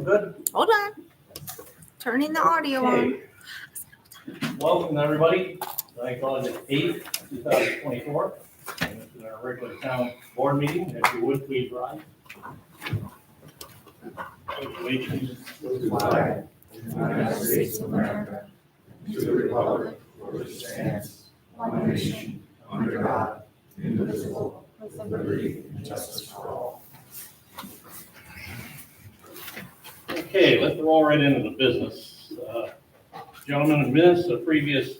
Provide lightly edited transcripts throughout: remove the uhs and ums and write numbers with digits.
good? Hold on. Turning the audio on. Okay. Welcome, everybody. I call it 8, 2024. And this is our regular town board meeting. If you would, please rise. Allegiance to the flag of the United States of America, to the republic for which it stands, one nation, under God, indivisible, with liberty and justice for all. Okay, let's roll right into the business. Gentlemen, in minutes of previous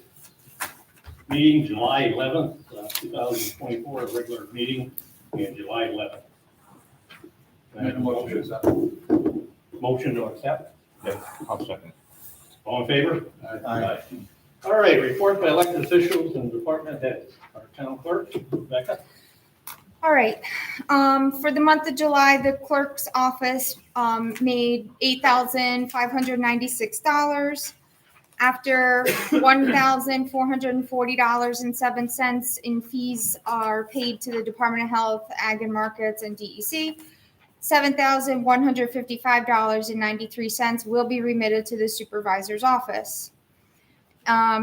meeting, July 11th, 2024, regular meeting, and July 11th. Make a motion to accept. Motion to accept. Yes, I'll second. All in favor? Aye. All right, report by elected officials and department heads. Our town clerk, Becca. All right. For the month of July, the clerk's office made $8,596 after $1,440.07 in fees are paid to the Department of Health, Ag and Markets, and DEC. $7,155.93 will be remitted to the supervisor's office.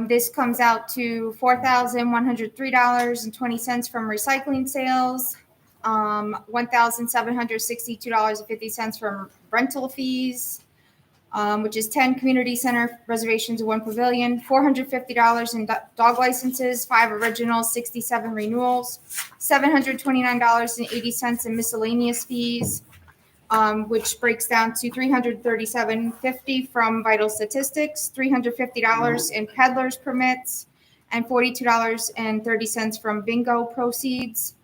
This comes out to $4,103.20 from recycling sales, $1,762.50 from rental fees, which is 10 community center reservations, 1 pavilion, $450 in dog licenses, 5 originals, 67 renewals, $729.80 in miscellaneous fees, which breaks down to $337.50 from Vital Statistics, $350 in peddlers permits, and $42.30 from bingo proceeds.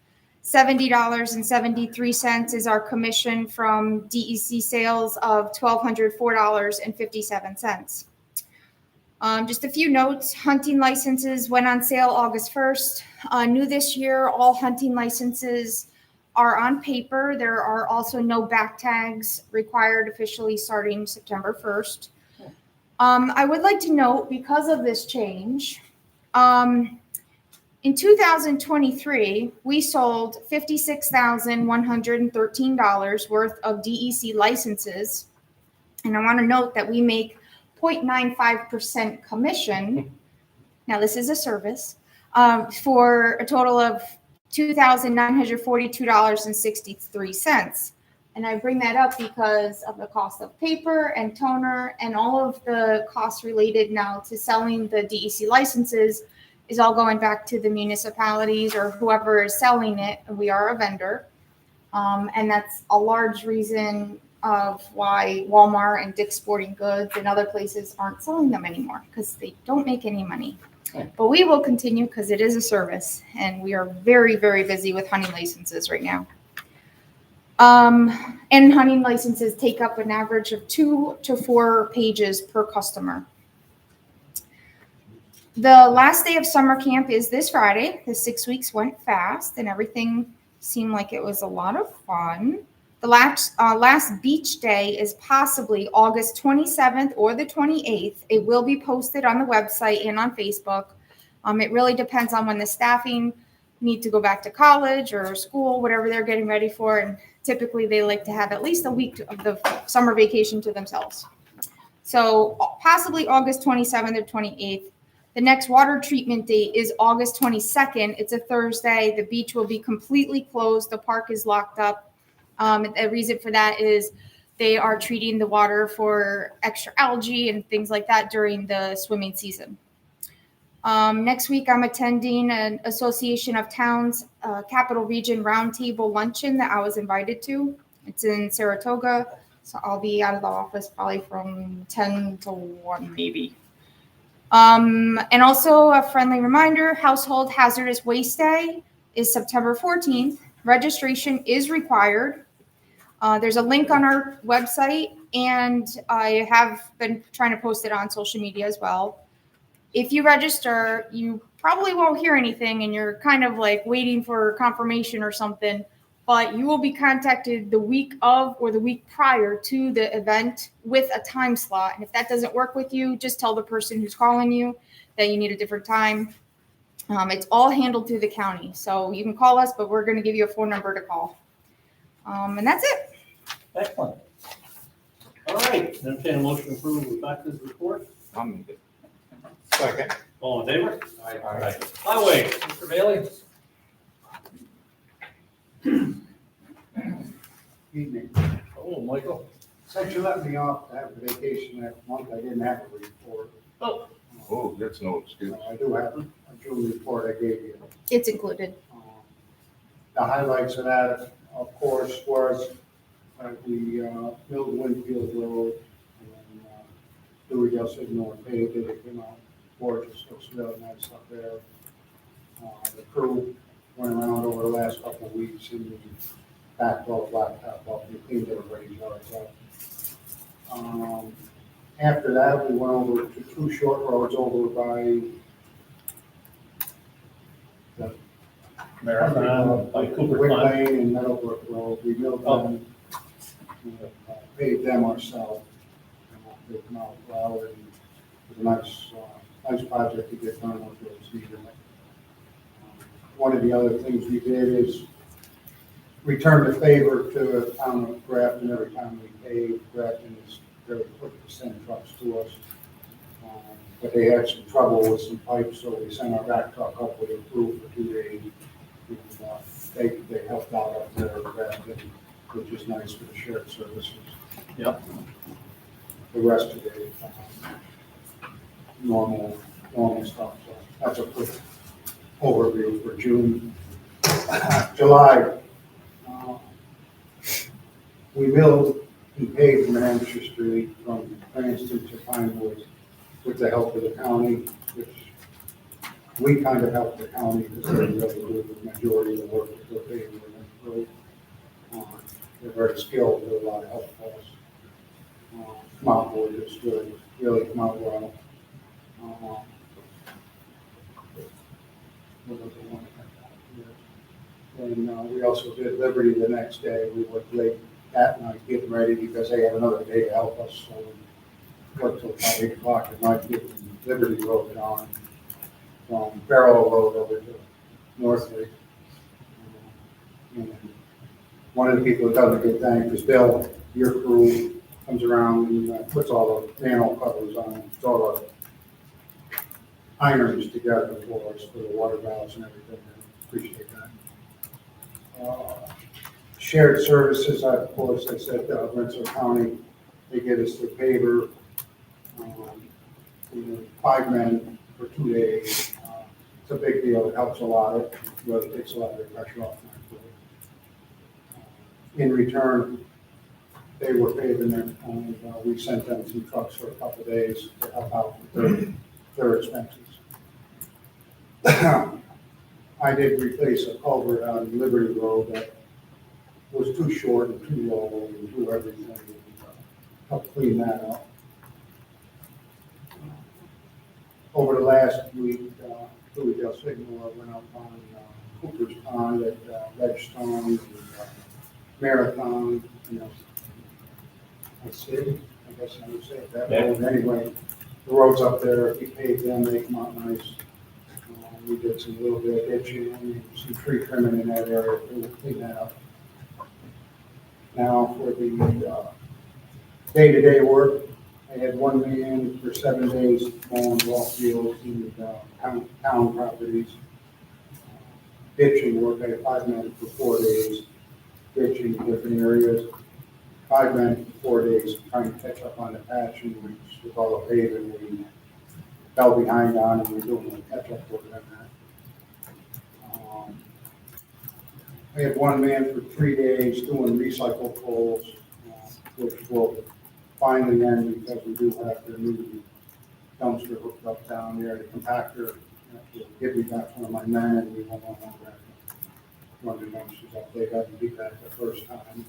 $70.73 is our commission from DEC sales of $1,204.57. Just a few notes. Hunting licenses went on sale August 1st. New this year, all hunting licenses are on paper. There are also no back tags required officially starting September 1st. I would like to note, because of this change, in 2023, we sold $56,113 worth of DEC licenses. And I want to note that we make 0.95% commission. Now, this is a service for a total of $2,942.63. And I bring that up because of the cost of paper and toner and all of the costs related now to selling the DEC licenses is all going back to the municipalities or whoever is selling it. We are a vendor. And that's a large reason of why Walmart and Dick's Sporting Goods and other places aren't selling them anymore, because they don't make any money. But we will continue because it is a service, and we are very, very busy with hunting licenses right now. And hunting licenses take up an average of 2 to 4 pages per customer. The last day of summer camp is this Friday. The 6 weeks went fast, and everything seemed like it was a lot of fun. The last beach day is possibly August 27th or the 28th. It will be posted on the website and on Facebook. It really depends on when the staffing need to go back to college or school, whatever they're getting ready for. And typically they like to have at least a week of the summer vacation to themselves. So possibly August 27th or 28th. The next water treatment date is August 22nd. It's a Thursday. The beach will be completely closed. The park is locked up. The reason for that is they are treating the water for extra algae and things like that during the swimming season. Next week, I'm attending an Association of Towns Capital Region Roundtable Luncheon that I was invited to. It's in Saratoga, so I'll be out of the office probably from 10 to 1 maybe. And also a friendly reminder, Household Hazardous Waste Day is September 14th. Registration is required. There's a link on our website, and I have been trying to post it on social media as well. If you register, you probably won't hear anything, and you're kind of like waiting for confirmation or something, but you will be contacted the week of or the week prior to the event with a time slot. And if that doesn't work with you, just tell the person who's calling you that you need a different time. It's all handled through the county. So you can call us, but we're going to give you a phone number to call. And that's it. Excellent. All right, entertain a motion to approve the doctor's report. I'll make it. Second. All in favor? Aye. Highway, Mr. Bailey? Evening. Oh, Michael. Since you let me off to have a vacation next month, I didn't have a report. Oh, that's no excuse. I do have a June report I gave you. It's included. The highlights of that, of course, was we built Winfield Road and Dewey Del Signo paved it. It came out gorgeous, looks really nice up there. The crew went around over the last couple of weeks and backed all the blacktop up and cleaned everybody's yards up. After that, we went over to two short roads over by the Marathon by Cooper Wick Pond. Lane and Meadowbrook Road. We milled them, paved them ourselves. They come out well, and it was a nice project to get done with those needed. One of the other things we did is return the favor to the town of Grafton. Every time we pave, Grafton is very quick to send trucks to us. But they had some trouble with some pipes, so we sent our back truck up with a crew for 2 days. And, they helped out up there at Grafton, which is nice for the shared services. Yep. The rest of it, normal stuff. So that's a quick overview for June. July, we milled and paved Manchester Street from Cranston to Pine Woods with the help of the county, which we kind of helped the county because they really do the majority of the work that they're paving with that road. They're very skilled, do a lot of help for us. Come out with it's good, really come out well. What was the one I had here? And we also did Liberty the next day. We were late that night getting ready because they had another day to help us. So we worked till about 8 o'clock at night getting Liberty Road on from Barrow Road over to Northridge. And one of the people that does a good thing is Bill, your crew comes around and puts all the manhole covers on, puts all the irons together for us for the water valves and everything. I appreciate that. Shared services, of course, I said Rensselaer County, they get us the paver, 5 men for 2 days. It's a big deal. It helps a lot. It really takes a lot of the pressure off my crew. In return, they were paving it, and we sent them some trucks for a couple of days to help out with their expenses. I did replace a culvert on Liberty Road that was too short and too low and do everything to help clean that up. Over the last week, Louis Del Signo went up on Cooper's Pond at Ledgestone and Marathon, I guess I would say it that way. Anyway, the roads up there, if you pave them, they come out nice. We did some little bit of ditching and some tree trimming in that area to clean that up. Now for the day-to-day work, I had one man for 7 days mowing ball fields and town properties. Ditching work, I had 5 men for 4 days, ditching different areas. 5 men for 4 days trying to catch up on the patch and with all the paving we fell behind on, and we're doing the catch-up work on that. I had 1 man for 3 days doing recycle poles, which will finally end because we do have the new dumpster hooked up down there, the compactor. Will give me back one of my men, and we won't have to run the dumpsters up. They got to do that the first time.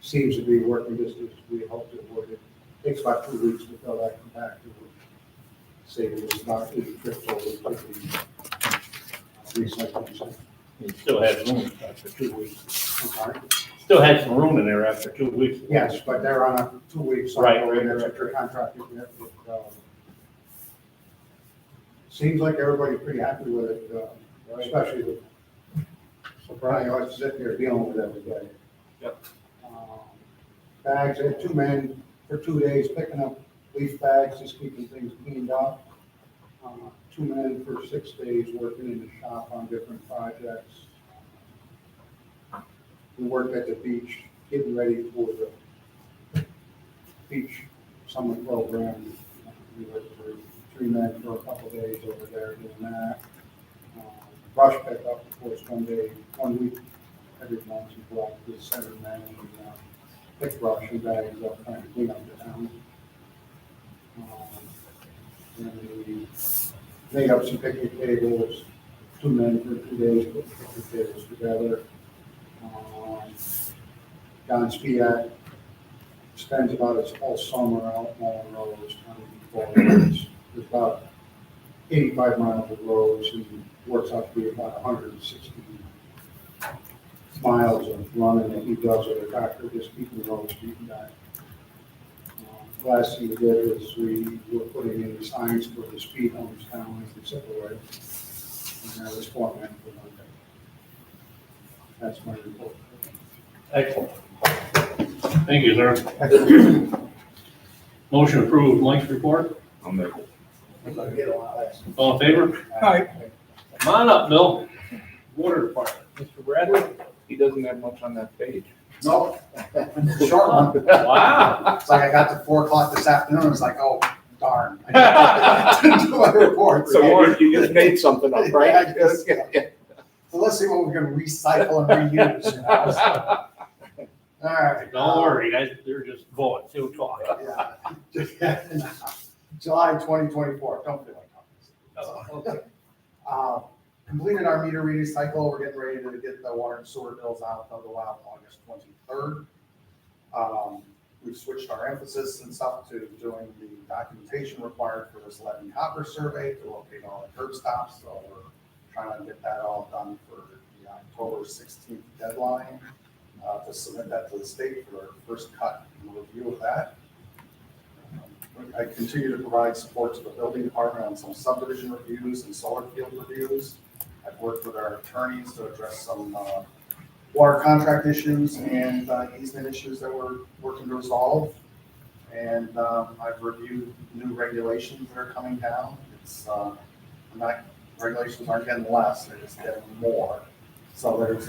Seems to be working just as we hoped it would. It takes about 2 weeks to fill that compactor. Save us about 8 trips over to the recycling center. You still had room after 2 weeks. I'm sorry. Still had some room in there after 2 weeks. Yes, but they're on a 2 week cycle. Right. And that's what your contract is with. Seems like everybody's pretty happy with it, especially with, I Surprise. always sit there dealing with every day. Yep. Bags, I had 2 men for 2 days picking up leaf bags, just keeping things cleaned up. 2 men for 6 days working in the shop on different projects. We worked at the beach, getting ready for the beach summer program. We worked for 3 men for a couple days over there doing that. Brush pickup, of course, 1 week, every month, you go out to the center man and pick brush and bags up, trying to clean up the town. And we made up some picnic tables, 2 men for 2 days, put picnic tables together. Don Spiak spends about his whole summer out mowing roads, there's about 85 miles of roads, and works out to be about 160 miles of running that he does with a tractor, just keeping the roads beaten down. Last thing we did is we were putting in the signs for the speed humps down in the civil rights, and that was formatted for Monday. That's my report. Excellent. Thank you, sir. Motion approved. Mike's report. I'll make it. All in favor? Aye. Come on up, Bill. Water Department. Mr. Bradley? He doesn't have much on that page. No, short one. Wow. It's like I got to 4 o'clock this afternoon, it's like, oh, darn. I didn't do my report. So you just made something up, right? Yeah, I guess, yeah. So let's see what we're gonna recycle and reuse, you know? All right. Don't worry, guys. They're just voting. Still talking. Yeah. July 2024, don't feel like talking. Completed our meter reading cycle. We're getting ready to get the water and sewer bills out. They'll go out August 23rd. We've switched our emphasis and stuff to doing the documentation required for this lead and copper survey to locate all the curb stops. So we're trying to get that all done for the October 16th deadline to submit that to the state for their first cut and review of that. I continue to provide support to the building department on some subdivision reviews and solar field reviews. I've worked with our attorneys to address some water contract issues and easement issues that we're working to resolve. And I've reviewed new regulations that are coming down. It's regulations aren't getting less, they're just getting more. So there's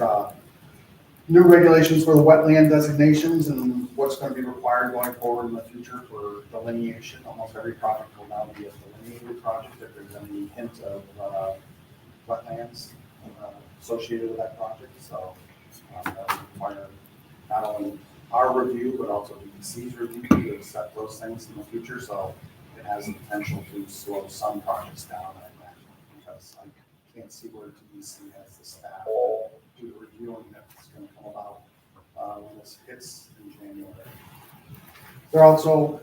new regulations for the wetland designations and what's going to be required going forward in the future for delineation. Almost every project will now be a delineated project if there's any hint of wetlands associated with that project. So that will require not only our review, but also DEC's review to accept those things in the future. So it has the potential to slow some projects down, I imagine, because I can't see where DEC has the staff to do the reviewing that's going to come about when this hits in January. They're also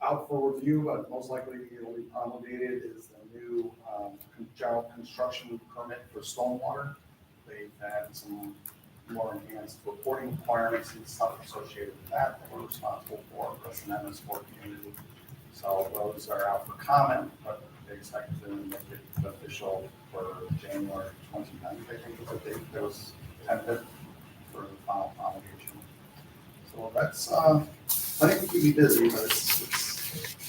out for review, but most likely it'll be promulgated, is the new general construction permit for stormwater. They've had some more enhanced reporting requirements and stuff associated with that we're responsible for as an MS4 community. So those are out for comment, but they expect to make it official for January 29th, I think was the date that was tentative for the final promulgation. So that's, I think we keep you busy, but it's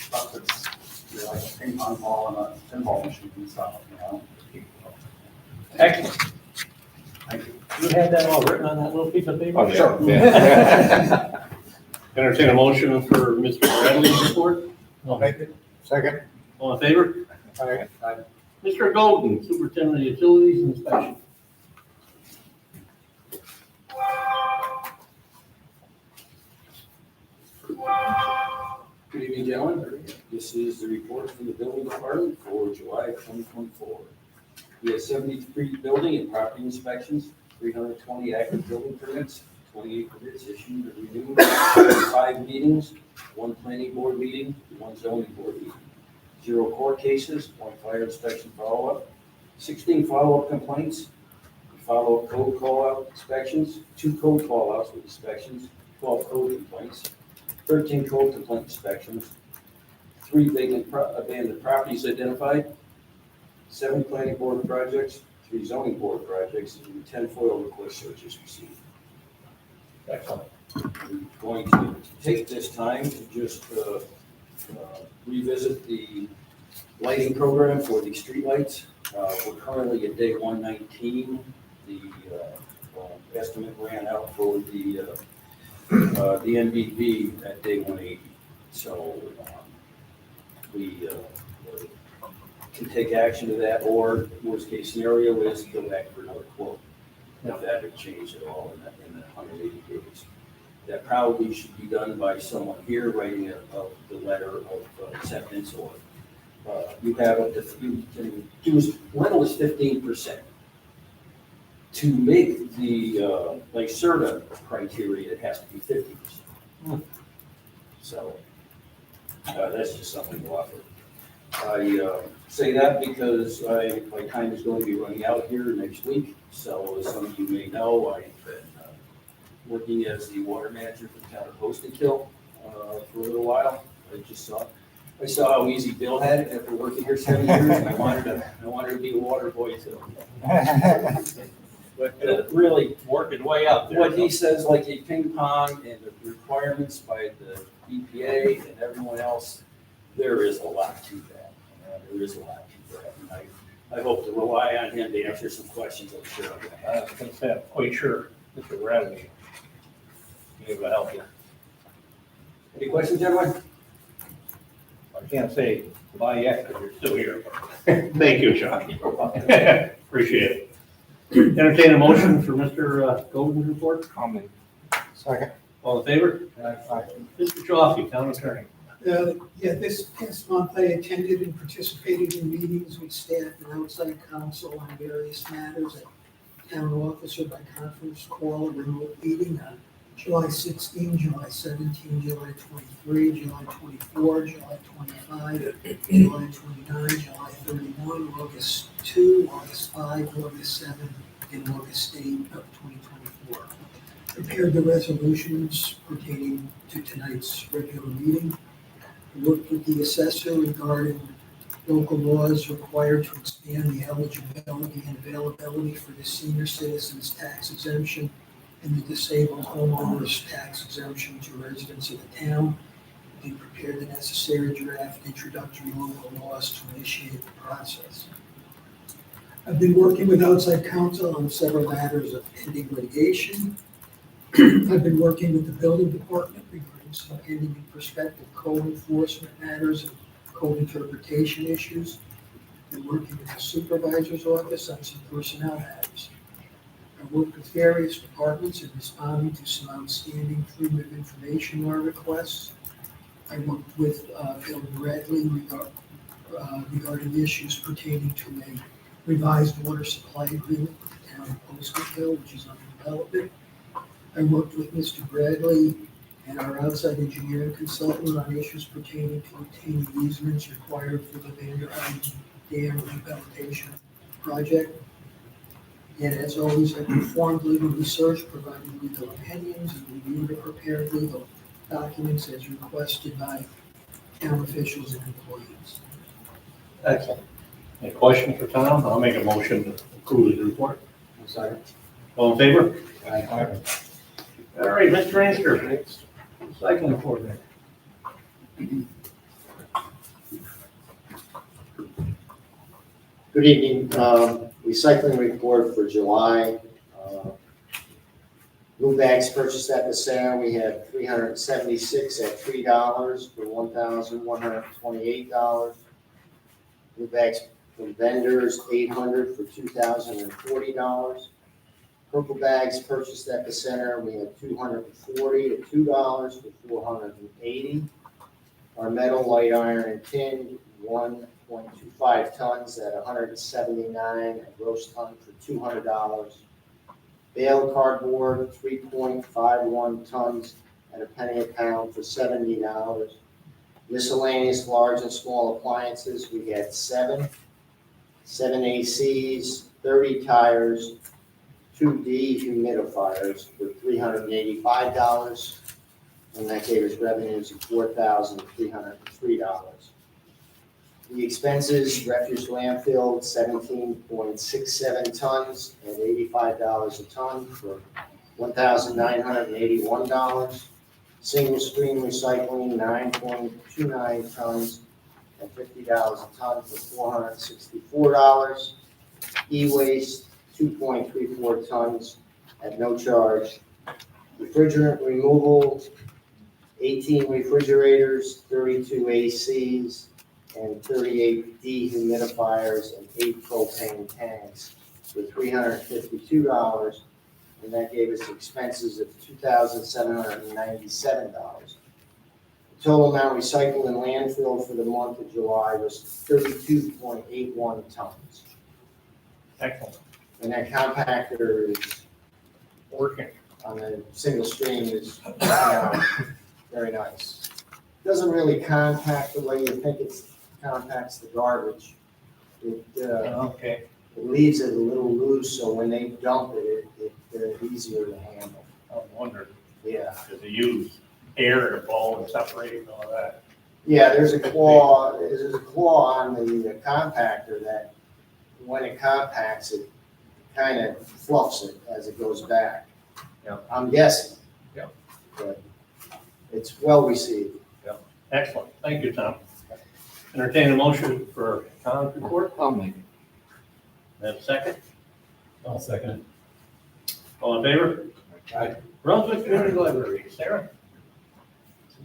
stuff that's like a ping pong ball and a pinball machine and stuff, you know. Excellent. Thank you. You had that all written on that little piece of paper? Oh, yeah. Sure. Yeah. Entertain a motion for Mr. Bradley's report. I'll make it. Second. All in favor? Aye. Mr. Golden, Superintendent of Utilities Inspection. Good evening, gentlemen. This is the report from the building department for July 2024. We had 73 building and property inspections, 320 active building permits, 28 permits issued and renewed, 5 meetings, 1 planning board meeting, 1 zoning board meeting, 0 court cases, 1 fire inspection follow-up, 16 follow-up complaints, follow-up code call-out inspections, 2 code call-outs with inspections, 12 code complaints, 13 code complaint inspections, 3 vacant abandoned properties identified, 7 planning board projects, 3 zoning board projects, and 10 FOIL request searches received. Excellent. I'm going to take this time to just revisit the lighting program for the streetlights. We're currently at day 119. The estimate ran out for the NBV at day 180. So we can take action to that, or worst case scenario is go back for another quote. If that had changed at all in the 180 days. That probably should be done by someone here writing the letter of acceptance, or you have up to, you can do, rental is 15%. To make the Lyserta criteria, it has to be 50%. So that's just something to offer. I say that because my time is going to be running out here next week. So as some of you may know, I've been working as the water manager for the town of Poston Kill for a little while. I saw how easy Bill had it after working here 7 years, and I wanted to be a water boy too. But really, Working way out there. what he says, like a ping pong and the requirements by the EPA and everyone else, there is a lot to that. There is a lot to that. And I hope to rely on him to answer some questions I'm sure I'm going to I have. was gonna say, I'm quite sure Mr. Bradley be able to help you. Any questions, gentlemen? I can't say goodbye yet because you're still here. Thank you, Sean. Appreciate it. Entertain a motion for Mr. Golden's report. Comment. Second. All in favor? Aye. Mr. Choughey, town attorney. Yeah, this past month I attended and participated in meetings with staff and outside counsel on various matters at town office or by conference call or remote meeting on July 16, July 17, July 23, July 24, July 25, July 29, July 31, August 2, August 5, August 7, and August 8 of 2024. Prepared the resolutions pertaining to tonight's regular meeting. Worked with the assessor regarding local laws required to expand the eligibility and availability for the senior citizens tax exemption and the disabled homeowners tax exemption to residents of the town. They prepared the necessary draft introductory local laws to initiate the process. I've been working with outside counsel on several matters of pending litigation. I've been working with the building department regarding some pending and prospective code enforcement matters and code interpretation issues. Been working with the supervisor's office on some personnel matters. I worked with various departments in responding to some outstanding freedom of information law requests. I worked with Phil Bradley regarding issues pertaining to a revised water supply agreement with the town of Postonville, which is under development. I worked with Mr. Bradley and our outside engineering consultant on issues pertaining to obtaining easements required for the Vanderheim Dam rehabilitation project. And as always, I performed legal research, provided legal opinions, and reviewed or prepared legal documents as requested by town officials and employees. Excellent. Any questions for Tom? I'll make a motion to approve his report. Second. All in favor? Aye. All right, Mr. Answer. Cycling coordinator. Good evening. Recycling report for July. Blue bags purchased at the center, we had 376 at $3 for $1,128. Blue bags from vendors, 800 for $2,040. Purple bags purchased at the center, we had 240 at $2 for $480. Our metal, light iron, and tin, 1.25 tons at $179, a gross ton for $200. Bale cardboard, 3.51 tons at a penny a pound for $70. Miscellaneous large and small appliances, we had 7 ACs, 30 tires, 2 dehumidifiers for $385, and that gave us revenues of $4,303. The expenses, refuse landfill, 17.67 tons at $85 a ton for $1,981. Single stream recycling, 9.29 tons at $50 a ton for $464. E-waste, 2.34 tons at no charge. Refrigerant removal, 18 refrigerators, 32 ACs, and 38 dehumidifiers, and 8 propane tanks for $352. And that gave us expenses of $2,797. The total amount recycled in landfill for the month of July was 32.81 tons. Excellent. And that compactor is Working. on the single stream is very nice. Doesn't really compact the way you think it compacts the garbage. It Okay. leaves it a little loose, so when they dump it, it's easier to handle. I was wondering, Yeah. does it use air to blow and separate and all that? Yeah, there's a claw on the compactor that when it compacts, it kind of fluffs it as it goes back. Yeah. I'm guessing. Yeah. But it's well received. Excellent. Thank you, Tom. Entertain a motion for Tom's report. I'll make it. And second, I'll second it. all in favor? Aye. Brunswick Community Library, Sarah?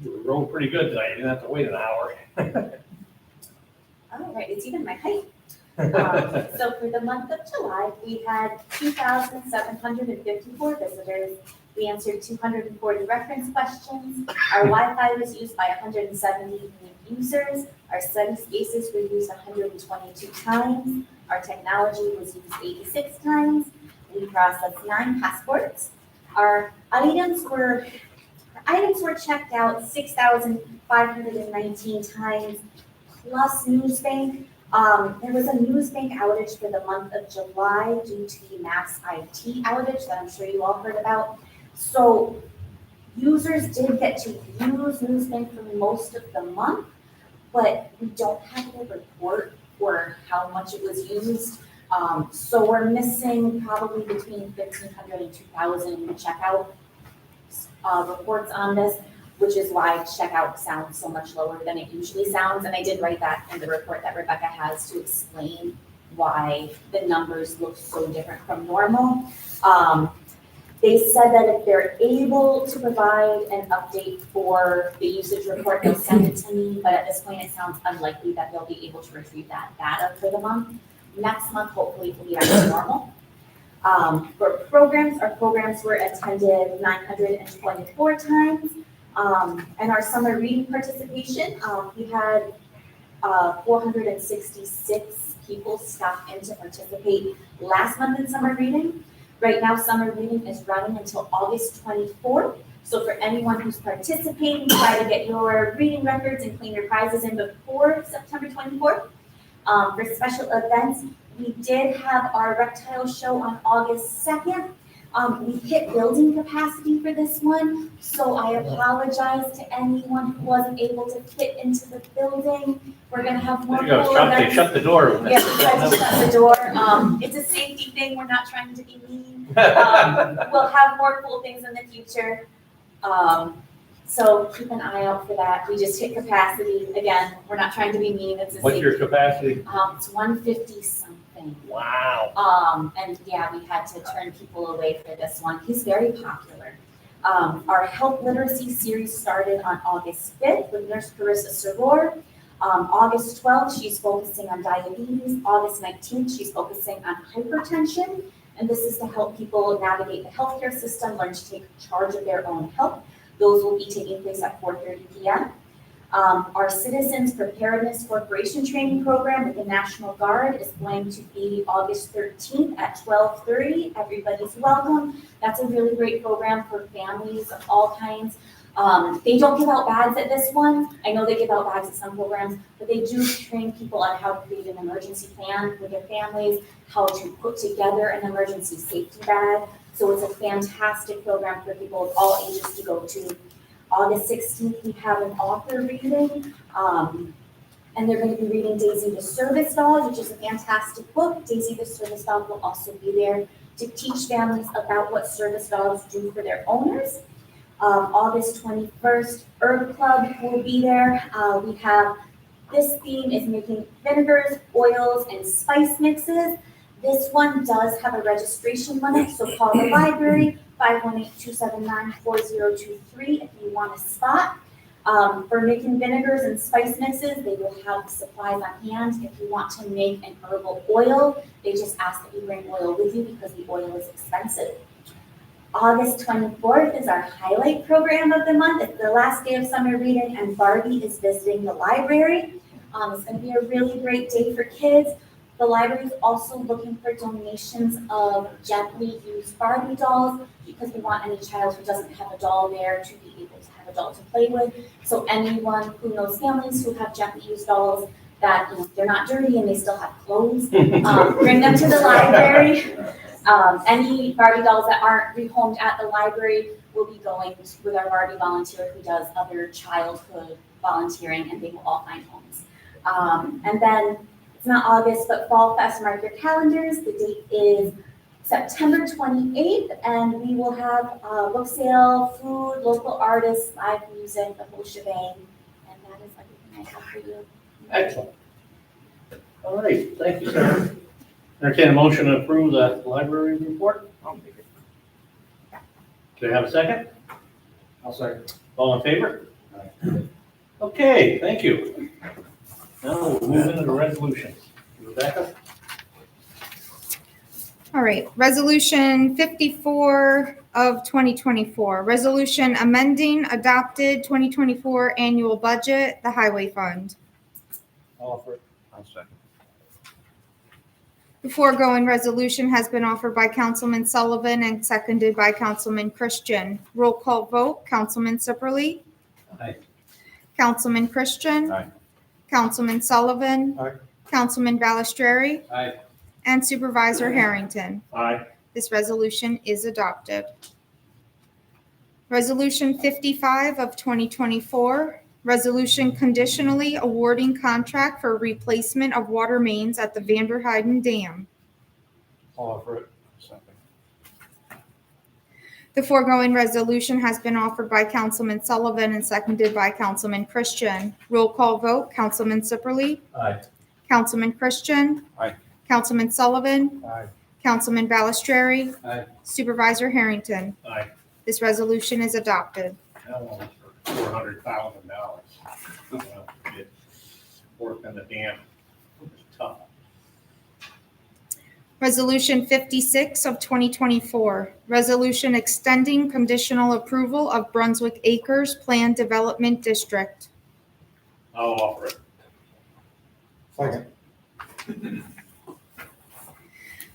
You were rolling pretty good tonight. You didn't have to wait an hour. All right, it's even my height. So for the month of July, we had 2,754 visitors. We answered 240 reference questions. Our Wi-Fi was used by 170 unique users. Our study spaces were used 122 times. Our technology was used 86 times. We processed 9 passports. Our items were checked out 6,519 times, plus Newsbank. There was a Newsbank outage for the month of July due to the mass IT outage that I'm sure you all heard about. So users did get to use Newsbank for most of the month, but we don't have a report for how much it was used. So we're missing probably between 1,500 and 2,000 checkout reports on this, which is why checkout sounds so much lower than it usually sounds. And I did write that in the report that Rebecca has to explain why the numbers look so different from normal. They said that if they're able to provide an update for the usage report, they'll send it to me, but at this point, it sounds unlikely that they'll be able to retrieve that data for the month. Next month, hopefully, will be back to normal. For programs, our programs were attended 924 times. And our summer reading participation, we had 466 people stop in to participate last month in summer reading. Right now, summer reading is running until August 24th. So for anyone who's participating, try to get your reading records and claim your prizes in before September 24th. For special events, we did have our reptile show on August 2nd. We hit building capacity for this one, so I apologize to anyone who wasn't able to fit into the building. We're gonna have more You cool go, events. shut the door. Yeah, we tried to shut the door. It's a safety thing. We're not trying to be mean. We'll have more cool things in the future. So keep an eye out for that. We just hit capacity. Again, we're not trying to be mean. It's a What's your safety. capacity? It's 150 something. Wow. And yeah, we had to turn people away for this one. He's very popular. Our health literacy series started on August 5th with Nurse Carissa Soror. August 12th, she's focusing on diabetes. August 19th, she's focusing on hypertension. And this is to help people navigate the healthcare system, learn to take charge of their own health. Those will be taking place at 4:30 p.m. Our Citizens Preparedness Corporation Training Program with the National Guard is going to be August 13th at 12:30. Everybody's welcome. That's a really great program for families of all kinds. They don't give out bags at this one. I know they give out bags at some programs, but they do train people on how to create an emergency plan with their families, how to put together an emergency safety bag. So it's a fantastic program for people of all ages to go to. August 16th, we have an author reading. and they're going to be reading Daisy the Service Dog, which is a fantastic book. Daisy the Service Dog will also be there to teach families about what service dogs do for their owners. August 21st, Herb Club will be there. We have, this theme is making vinegars, oils, and spice mixes. This one does have a registration limit, so call the library, 518-279-4023 if you want a spot. For making vinegars and spice mixes, they will have the supplies on hand. If you want to make an herbal oil, they just ask that you bring oil with you because the oil is expensive. August 24th is our highlight program of the month. It's the last day of summer reading, and Barbie is visiting the library. It's going to be a really great day for kids. The library is also looking for donations of gently used Barbie dolls because we want any child who doesn't have a doll there to be able to have a doll to play with. So anyone who knows families who have gently used dolls that, they're not dirty and they still have clothes, bring them to the library. Any Barbie dolls that aren't rehomed at the library will be going with our Barbie volunteer who does other childhood volunteering, and they will all find homes. And then it's not August, but Fall Fest, mark your calendars. The date is September 28th, and we will have book sale, food, local artists, live music, the whole shebang. And that is everything I have for you. Excellent. All right, thank you, Sarah. Entertain a motion to approve the library report. I'll make it. Do I have a second? I'll second. All in favor? Okay, thank you. Now we'll move into the resolutions. Rebecca? All right, Resolution 54 of 2024, resolution amending adopted 2024 annual budget, the Highway Fund. I'll offer it. I'll second. The foregoing resolution has been offered by Councilman Sullivan and seconded by Councilman Christian. Roll call vote, Councilman Sipperly. Aye. Councilman Christian. Aye. Councilman Sullivan. Aye. Councilman Balistrary. Aye. And Supervisor Harrington. Aye. This resolution is adopted. Resolution 55 of 2024, resolution conditionally awarding contract for replacement of water mains at the Vanderheyden Dam. I'll offer it. Second. The foregoing resolution has been offered by Councilman Sullivan and seconded by Councilman Christian. Roll call vote, Councilman Sipperly. Aye. Councilman Christian. Aye. Councilman Sullivan. Aye. Councilman Balistrary. Aye. Supervisor Harrington. Aye. This resolution is adopted. That one was for $400,000. It worked on the dam. It was tough. Resolution 56 of 2024, resolution extending conditional approval of Brunswick Acres Planned Development District. I'll offer it. Second.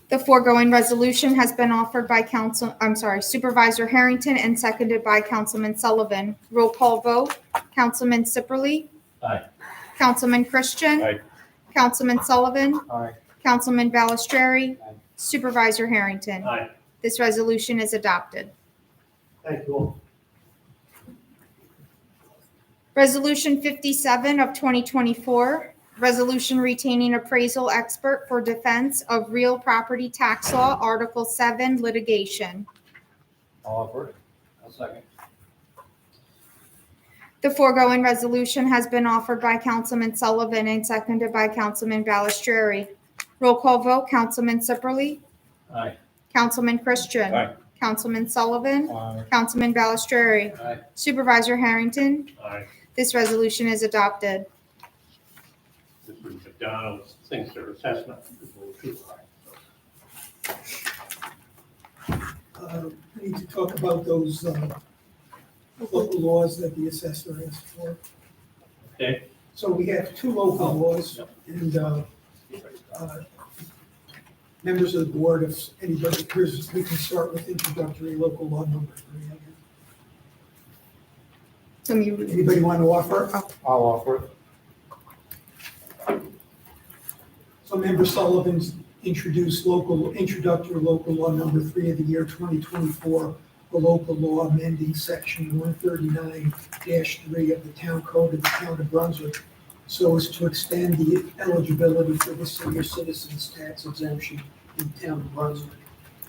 The foregoing resolution has been offered by Supervisor Harrington and seconded by Councilman Sullivan. Roll call vote, Councilman Sipperly. Aye. Councilman Christian. Aye. Councilman Sullivan. Aye. Councilman Balistrary. Aye. Supervisor Harrington. Aye. This resolution is adopted. Thank you. Resolution 57 of 2024, resolution retaining appraisal expert for defense of real property tax law, Article 7 litigation. I'll offer it. I'll second. The foregoing resolution has been offered by Councilman Sullivan and seconded by Councilman Balistrary. Roll call vote, Councilman Sipperly. Aye. Councilman Christian. Aye. Councilman Sullivan. Aye. Councilman Balistrary. Aye. Supervisor Harrington. Aye. This resolution is adopted. This is McDonald's things their assessment is a little too high. We need to talk about those local laws that the assessor asked for. Okay. So we have two local laws, and members of the board, if anybody, we can start with introductory local law number 3. I guess. Anybody want to offer? I'll offer it. So Member Sullivan's introduced introductory local law number 3 of the year 2024, a local law amending section 139-3 of the town code of the town of Brunswick, so as to extend the eligibility for the senior citizens tax exemption in the town of Brunswick.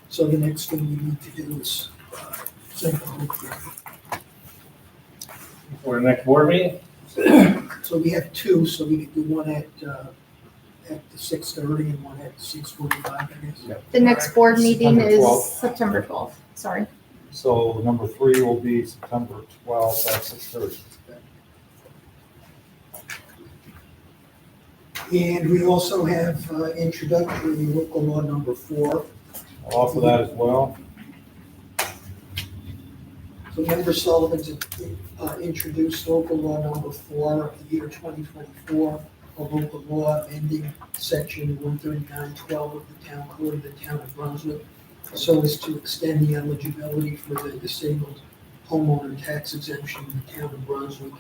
So the next thing we need to do is set a public hearing. For the next board meeting? So we have two, so we could do one at the 6:30 and one at 6:45, I guess. The next board meeting September is 12th. September 12th, sorry. So number 3 will be September 12th at 6:30. And we also have introductory local law number 4. I'll offer that as well. So Member Sullivan's introduced local law number 4 of the year 2024, a local law amending section 13912 of the town code of the town of Brunswick, so as to extend the eligibility for the disabled homeowner tax exemption in the town of Brunswick.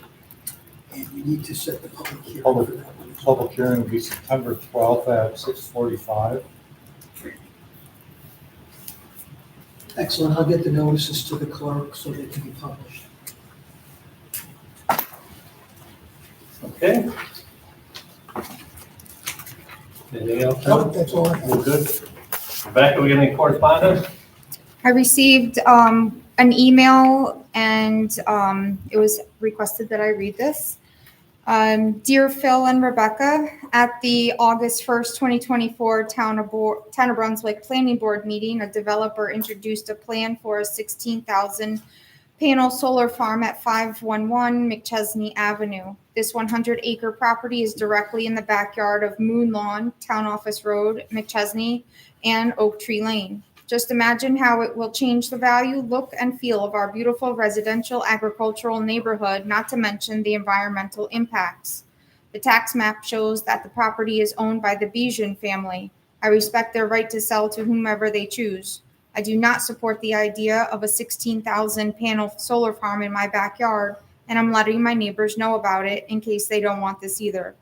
And we need to set the public hearing for that one. as well. Public hearing will be September 12th at 6:45. Excellent, I'll get the notices to the clerk so they can be published. Okay. Anything else? Oh, that's all I have. We're good. Rebecca, we got any correspondence? I received an email and it was requested that I read this. Dear Phil and Rebecca, at the August 1st, 2024 Town of Brunswick Planning Board meeting, a developer introduced a plan for a 16,000 panel solar farm at 511 McChesney Avenue. This 100-acre property is directly in the backyard of Moon Lawn, Town Office Road, McChesney, and Oak Tree Lane. Just imagine how it will change the value, look, and feel of our beautiful residential agricultural neighborhood, not to mention the environmental impacts. The tax map shows that the property is owned by the Bijan family. I respect their right to sell to whomever they choose. I do not support the idea of a 16,000 panel solar farm in my backyard, and I'm letting my neighbors know about it in case they don't want this either.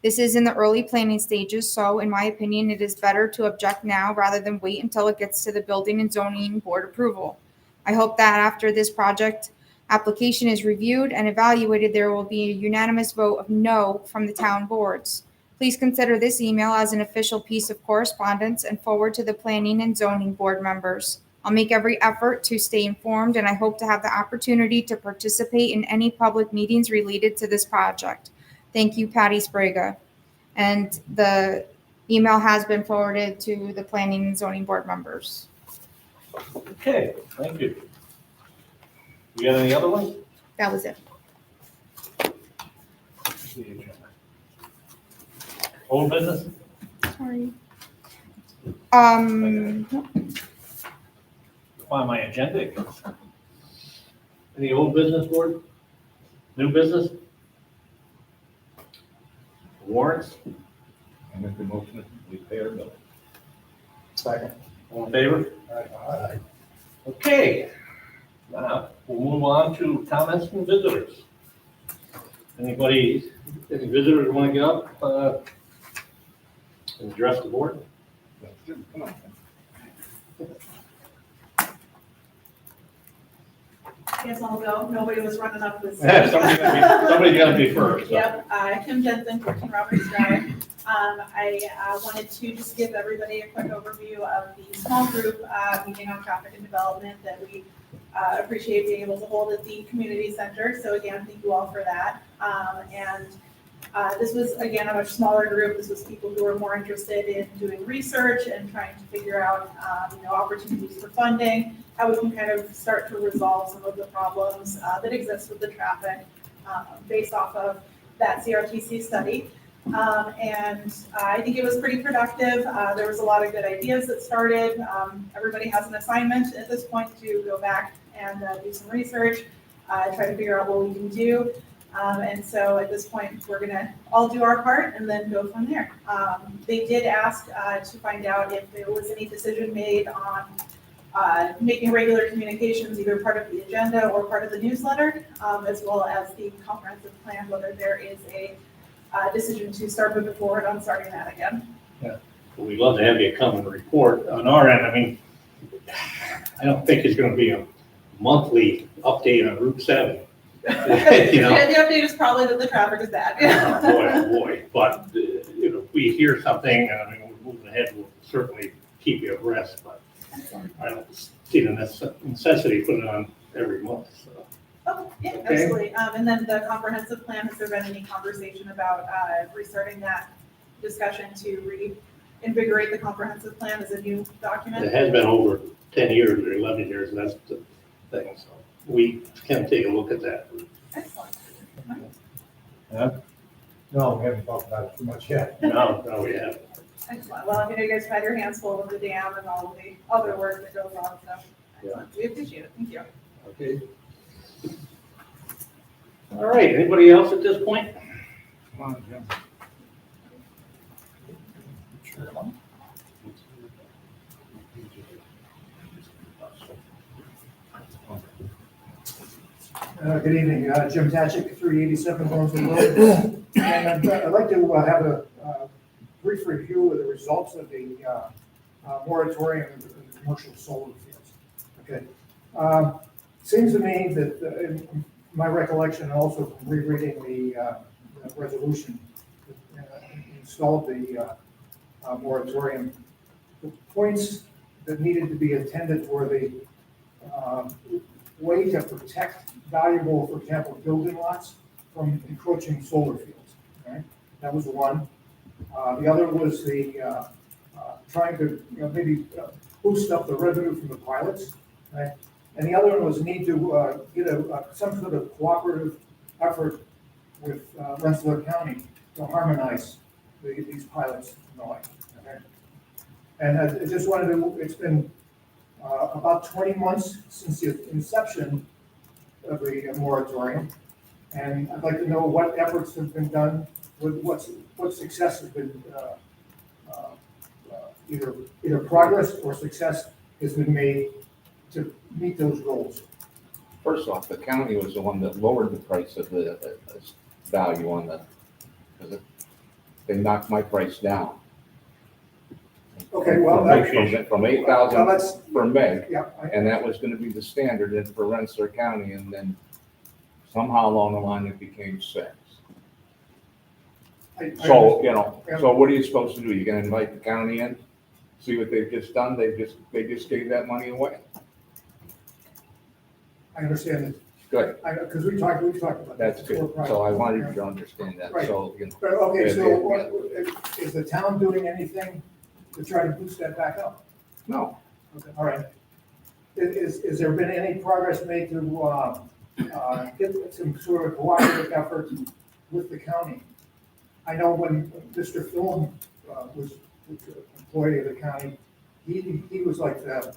This is in the early planning stages, so in my opinion, it is better to object now rather than wait until it gets to the Building and Zoning Board approval. I hope that after this project application is reviewed and evaluated, there will be a unanimous vote of no from the town boards. Please consider this email as an official piece of correspondence and forward to the Planning and Zoning Board members. I'll make every effort to stay informed, and I hope to have the opportunity to participate in any public meetings related to this project. Thank you, Patty Sprague. And the email has been forwarded to the Planning and Zoning Board members. Okay, thank you. You got any other ones? That was it. Old business? Sorry. On my agenda. Any old business, board? New business? Warrants? I make the motion that we pay our bill. Second. All in favor? Okay. Now, we'll move on to comments from visitors. Any visitors want to get up and address the board? Come on. Guess I'll go. Nobody was running up this. Somebody's got to be first. So. Yep, Kim Jensen, 14 Roberts Drive. I wanted to just give everybody a quick overview of the small group meeting on traffic and development that we appreciate being able to hold at the community center. So again, thank you all for that. This was, again, a much smaller group. This was people who were more interested in doing research and trying to figure out, opportunities for funding, how we can kind of start to resolve some of the problems that exist with the traffic based off of that CRTC study. And I think it was pretty productive. There was a lot of good ideas that started. Everybody has an assignment at this point to go back and do some research, try to figure out what we can do. And so at this point, we're gonna all do our part and then go from there. They did ask to find out if there was any decision made on making regular communications either part of the agenda or part of the newsletter, as well as the comprehensive plan, whether there is a decision to start moving forward on starting that again. Yeah, we'd love to have you come and report on our end. I mean, I don't think it's going to be a monthly update on Route 7. You know? Yeah, the update is probably that the traffic is bad. Oh, boy, but, you know, if we hear something, and I mean, we're moving ahead, we'll certainly keep you abreast, but I don't see the necessity putting it on every month, so. Oh, yeah, Okay. absolutely. And then the comprehensive plan, has there been any conversation about restarting that discussion to reinvigorate the comprehensive plan as a new It document? has been over 10 years or 11 years, and that's the thing, so we can take a look at that. Excellent. No, we haven't talked about it too much yet. No, we haven't. Excellent. Well, I know you guys have had your hands full with the dam and all of the other work that goes on, so excellent. We appreciate it. Thank you. Okay. All right, anybody else at this point? Come on, Jim. Good evening, Jim Tatchik, 387 Lawrenceville Road. And I'd like to have a brief review of the results of the moratorium in the commercial solar fields. Okay. Seems to me that, in my recollection, and also from rereading the resolution that installed the moratorium, the points that needed to be attended were the way to protect valuable, for example, building lots from encroaching solar fields. Right? That was one. The other was the trying to maybe boost up the revenue from the pilots. Right? And the other one was need to get some sort of cooperative effort with Rensselaer County to harmonize these pilots and the like. Okay? And I just wanted to, it's been about 20 months since the inception of the moratorium. And I'd like to know what efforts have been done, what success has been, either progress or success has been made to meet those goals. First off, the county was the one that lowered the price of the value on the, because they knocked my price down. Okay, well, From 8,000 that's, per meg, yeah. and that was gonna be the standard and for Rensselaer County, and then somehow along the line it became 6. So, so what are you supposed to do? You gonna invite the county in? See what they've just done? They just gave that money away. I understand that. Good, Because we've talked about that. that's good. So I wanted you to understand that, Right. so, But, okay, so Yeah. is the town doing anything to try to boost that back up? no, Okay, all right. Is there been any progress made to get some sort of cooperative effort with the county? I know when Mr. Phil was an employee of the county, he was like the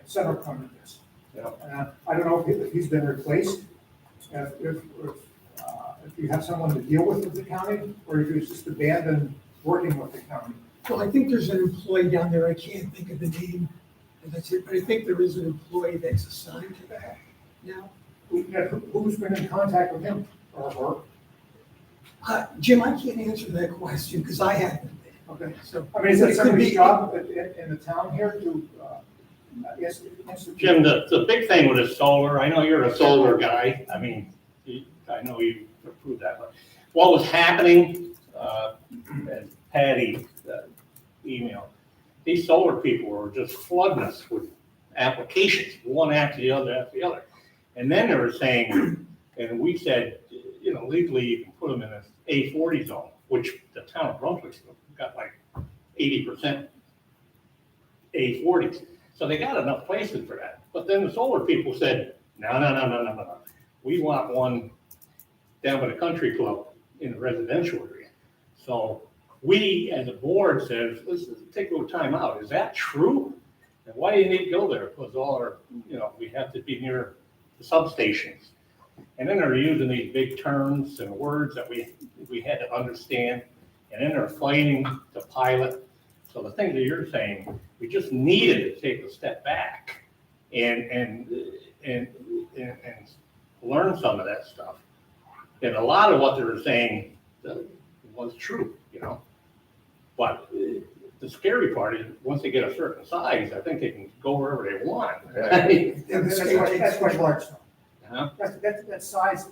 center point of this. I don't know if he's been replaced, if you have someone to deal with the county, or if he's just abandoned working with the county. Well, I think there's an employee down there, I can't think of the name, and that's it, but I think there is an employee that's assigned to that now. Who's been in contact with him or her? Jim, I can't answer that question, because I haven't been. Okay. So, I mean, is But it it could somebody's be- job in the town here to, institute? Jim, the big thing with the solar, I know you're a solar guy, I mean, I know you approved that, but what was happening, and Patty email, these solar people were just flooding us with applications, one after the other after the other. And then they were saying, and we said, legally you can put them in an A40 zone, which the town of Brunswick's got like 80% A40s. So they got enough places for that. But then the solar people said, no. We want one down by the country club in the residential area. So we, as a board, says, listen, take a little time out. Is that true? And why do you need to go there? Because all our, we have to be near the substations. And then they're using these big terms and words that we had to understand. And then they're fighting the pilot. So the things that you're saying, we just needed to take a step back and learn some of that stuff. And a lot of what they were saying was true, But the scary part is once they get a certain size, I think they can go wherever they want. Yeah. That's quite large. Huh? That size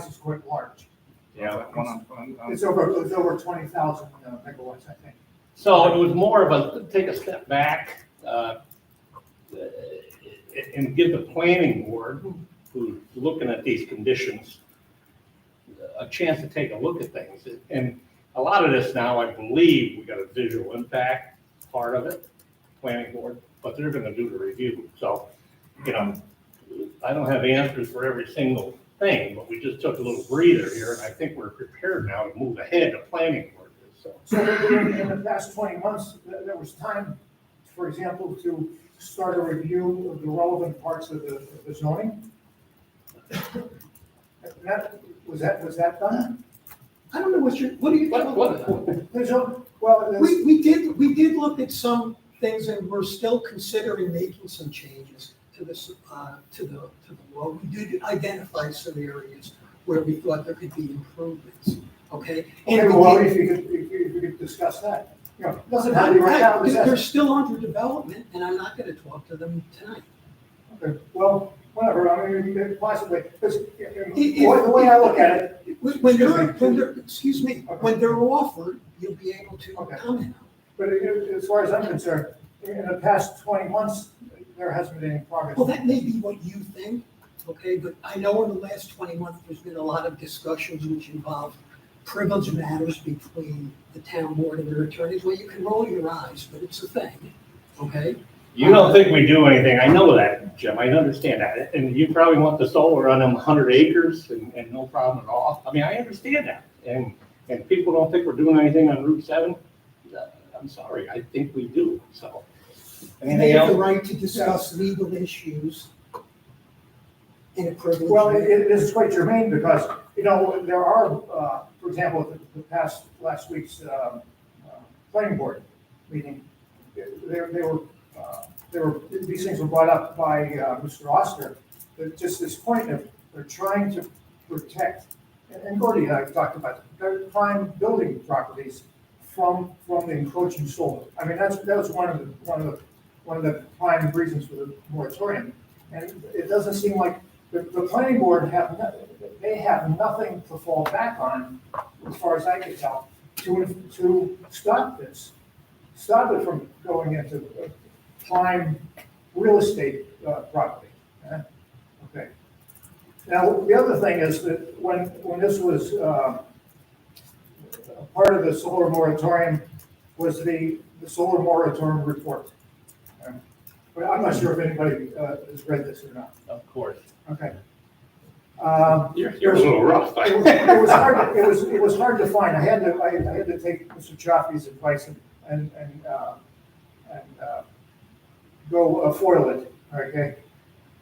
is quite large. Yeah. It's over 20,000 megawatts, I think. So it was more of a, take a step back, and give the planning board, who's looking at these conditions, a chance to take a look at things. And a lot of this now, I believe, we got a visual impact part of it, planning board, but they're gonna do the review. So, you know, I don't have answers for every single thing, but we just took a little breather here, and I think we're prepared now to move ahead, the planning board is, so. So in the past 20 months, there was time, for example, to start a review of the relevant parts of the zoning? Was that done? I don't know what are you talking about? Well, We did look at some things and we're still considering making some changes to this, to the law. We did identify some areas where we thought there could be improvements, okay? okay, And we well, did- if you could discuss that. You know, it doesn't have to be right now. This They're has- still under development and I'm not gonna talk to them tonight. Okay, well, whatever, I mean, possibly, because the way I look at it, When they're, excuse me, Okay. when they're offered, you'll be able to Okay. comment. but as far as I'm concerned, in the past 20 months, there hasn't been any progress. Well, that may be what you think, okay, but I know in the last 20 months, there's been a lot of discussions which involve privilege matters between the town board and their attorneys. Well, you can roll your eyes, but it's a thing, okay? You don't think we do anything, I know that, Jim, I understand that, and you probably want the solar on them 100 acres and no problem at all. I mean, I understand that, and people don't think we're doing anything on Route 7. I'm sorry, I think we do, so. And Anything they have the else? right to discuss legal issues in a privileged Well, manner. it is quite germane because, you know, there are, for example, last week's planning board meeting, these things were brought up by Mr. Oster, that just this point of they're trying to protect, and Gordy and I talked about the prime building properties from the encroaching solar. I mean, that was one of the prime reasons for the moratorium. And it doesn't seem like the planning board they have nothing to fall back on, as far as I can tell, to stop this. Stop it from going into prime real estate property. Okay. Now, the other thing is that when this was part of the solar moratorium was the solar moratorium report. But I'm not sure if anybody has read this or not. Of course. Okay. You're a little rough. It was hard to find. I had to take Mr. Chaffee's advice and go foil it, okay?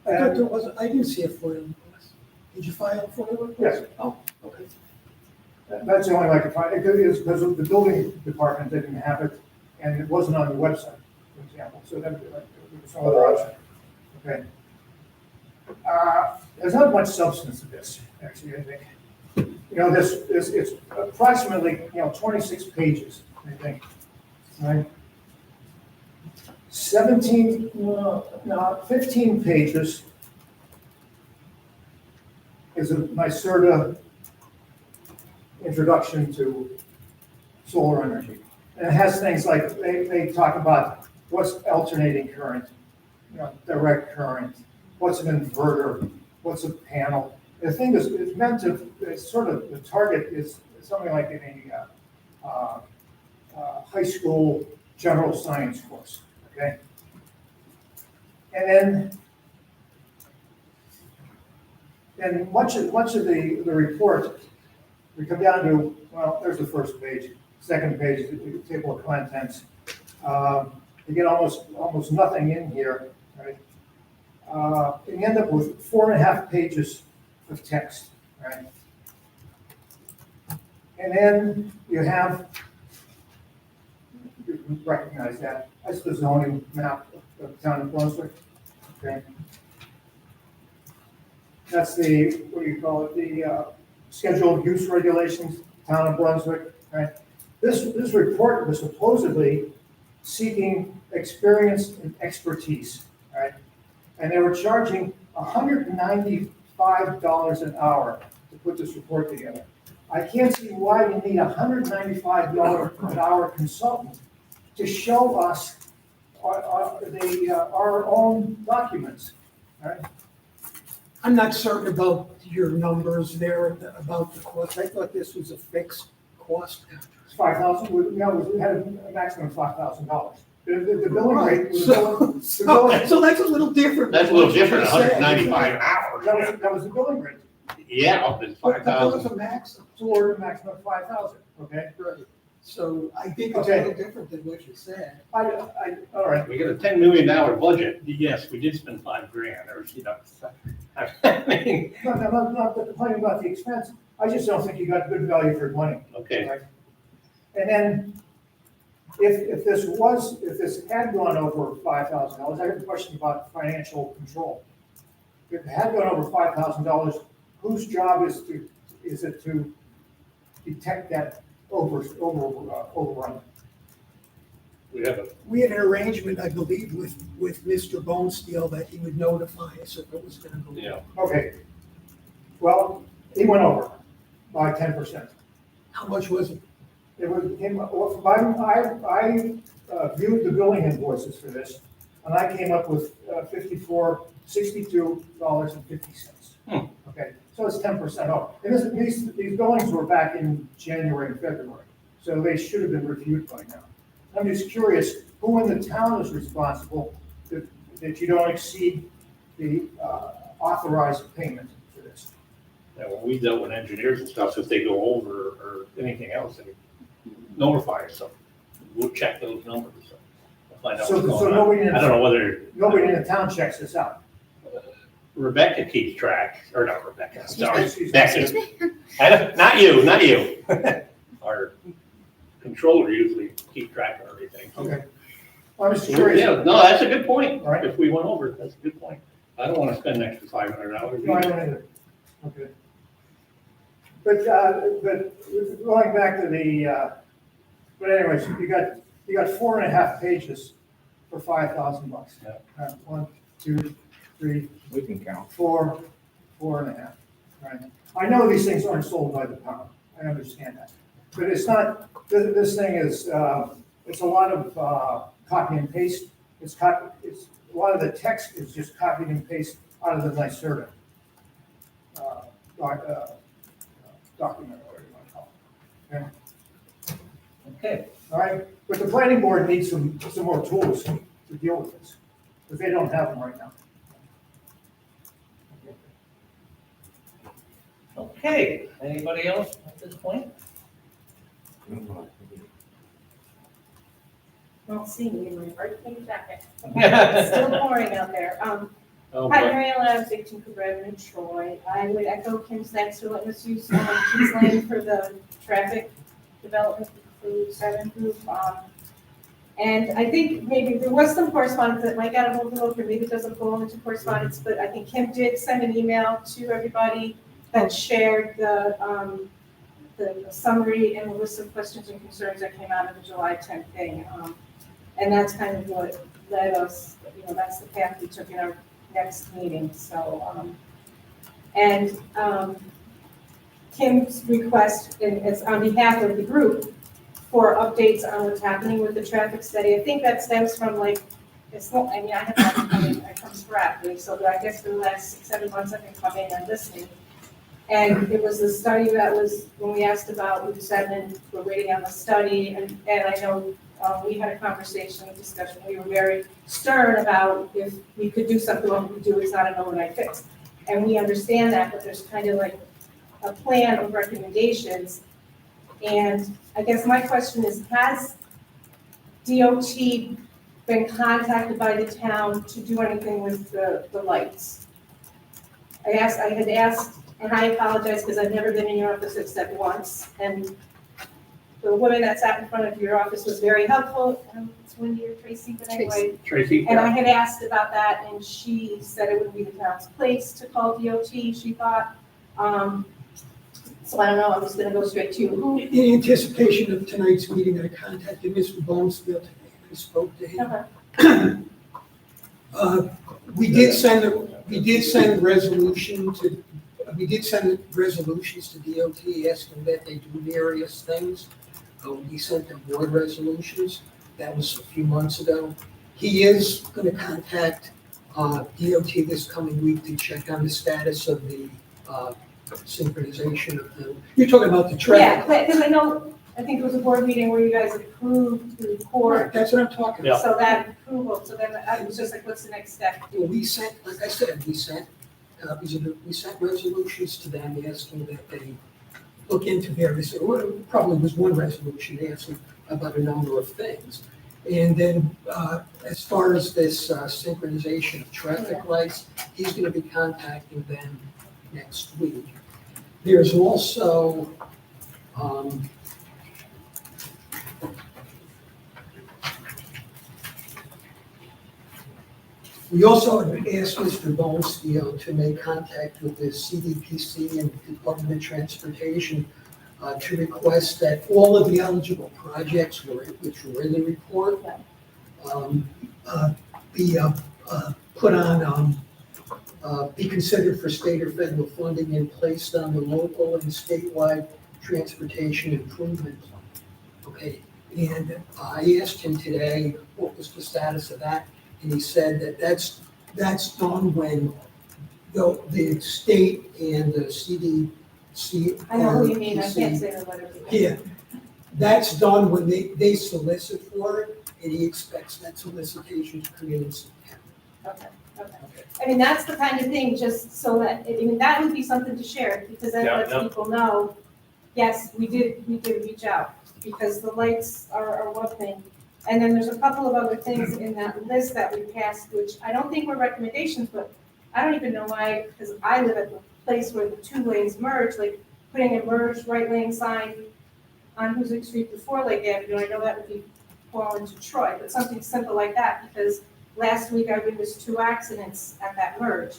I thought there was, I didn't see a FOIL request. Did you file a FOIL request? Yes. Oh, okay. That's the only way I could find it, because the building department didn't have it, and it wasn't on the website, for example, so that there was no other option. Okay. There's not much substance to this, actually, I think. You know, it's approximately, 26 pages, I think, right? 15 pages is a NYSERDA introduction to solar energy. And it has things like, they talk about what's alternating current, direct current, what's an inverter, what's a panel. The thing is, it's meant to, it's sort of, the target is something like in a high school general science course, okay? And then much of the report, we come down to, well, there's the first page, second page is the table of contents. You get almost nothing in here, right? And you end up with 4.5 pages of text, right? And then you have, you can recognize that's the zoning map of the town of Brunswick, okay? That's the, what do you call it, the scheduled use regulations, town of Brunswick, right? This report was supposedly seeking experience and expertise, right? And they were charging $190 $5 an hour to put this report together. I can't see why we need a $195 an hour consultant to show us our own documents. All right? I'm not certain about your numbers there, about the cost. I thought this was a fixed cost. It's 5,000, we had a maximum of $5,000. The billing rate was. So that's a little different. That's a little different, than what you said. 195 an hour. That was the billing rate. Yeah, up to But that was 5,000. a max. To order a maximum of 5,000, okay? Right. So I think it's a Okay. little different than what you said. All right, We got a $10 million budget. Yes, we did spend $5,000 or, you know. I mean, no, I'm not complaining about the expense, I just don't think you got good value for your money. okay, Right. And then, if this had gone over $5,000, I have a question about financial control. If it had gone over $5,000, whose job is it to detect that overrun? we have a, We had an arrangement, I believe, with Mr. Bonesteel that he would notify us if it was gonna go. you know, Okay, well, he went over by 10%. How much was it? It was, I viewed the billing invoices for this, and I came up with $62.50. Okay, so it's 10% off. And these billings were back in January and February, so they should have been reviewed by now. I'm just curious, who in the town is responsible that you don't exceed the authorized payment for this? that when we dealt with engineers and stuff, if they go over or anything else, they notify us. So we'll check those numbers. So we'll find out So what's so going on. nobody I don't know whether nobody in the town checks this out. Rebecca keeps track, or not Rebecca, sorry. Excuse me. Becky. Not you. Our controller usually keeps track of everything. Okay. I'm just curious. Yeah, no, that's a good point. All right. If we went over, that's a good point. I don't want to spend an extra $500. No, I don't either. Okay. But going back to the, but anyways, you got 4.5 pages for $5,000. Yeah. 1, 2, 3, We can count. 4, 4.5. Right. I know these things aren't sold by the pound. I understand that. But it's not, this thing is, it's a lot of copy and paste. It's a lot of the text is just copied and pasted out of the NYSERDA document, or whatever you want to call it. Okay. All right, but the planning board needs some more tools to deal with this, because they don't have them right now. Okay, anybody else at this point? Well, see me in my birthday jacket. It's still pouring out there. Oh, Hi, boy. Mary Ellen, Victor Cabrevan in Troy. I would echo Kim's thanks for letting us use Keys Lane for the traffic development for 7 group. And I think maybe there was some correspondence that might get overlooked, or maybe it doesn't go into correspondence, but I think Kim did send an email to everybody that shared the summary and the list of questions and concerns that came out of the July 10th thing. And that's kind of what led us, that's the path we took in our next meeting, so, Kim's request is on behalf of the group for updates on what's happening with the traffic study. I think that stems from I have not come in, I come sporadically, so I guess for the last 6-7 months I've been coming and listening. And it was the study that was, when we asked about Route 7, we're waiting on the study, and I know we had a conversation, a discussion, we were very stern about if we could do something, what we could do, it's not an overnight fix. And we understand that, but there's kind of like a plan of recommendations. And I guess my question is, has DOT been contacted by the town to do anything with the lights? I had asked, and I apologize because I've never been in your office except once, and the woman that sat in front of your office was very helpful. It's Wendy or Tracy, but anyway. Tracy? And I had asked about that, and she said it would be the town's place to call DOT, she thought. So I don't know, I'm just gonna go straight to you. In anticipation of tonight's meeting, I contacted Mr. Bonesteel today, and I spoke to him. Okay. We did send a resolution to we did send resolutions to DOT asking that they do various things. We sent them board resolutions. That was a few months ago. He is going to contact DOT this coming week to check on the status of the synchronization of the, you're talking about the Yeah, traffic. because I think there was a board meeting where you guys approved the Right, report, that's what I'm talking about. so that approval, so then I was just like, what's the next step? Well, we sent, like I said, we sent resolutions to them asking that they look into various, probably was one resolution asking about a number of things. And then, as far as this synchronization of traffic lights, he's gonna be contacting them next week. There's also, we also asked Mr. Bonesteel to make contact with the CDPC and Department of Transportation to request that all of the eligible projects which were in the report be put on, be considered for state or federal funding and placed on the local and statewide transportation improvement. Okay, and I asked him today what was the status of that, and he said that that's done when the state and the CDC. I know who you mean, I can't say the letter. Yeah, that's done when they solicit for it, and he expects that solicitation to come in September. Okay. I mean, that's the kind of thing, just so that, I mean, that would be something to share, because then Yeah, lets yeah. people know, yes, we did reach out, because the lights are one thing. And then there's a couple of other things in that list that we passed, which I don't think were recommendations, but I don't even know why, because I live at the place where the two lanes merge, like putting a merged right lane sign on Hoosick Street before Lake Avenue, I know that would be fall into Troy, but something simple like that, because last week I witnessed 2 accidents at that merge.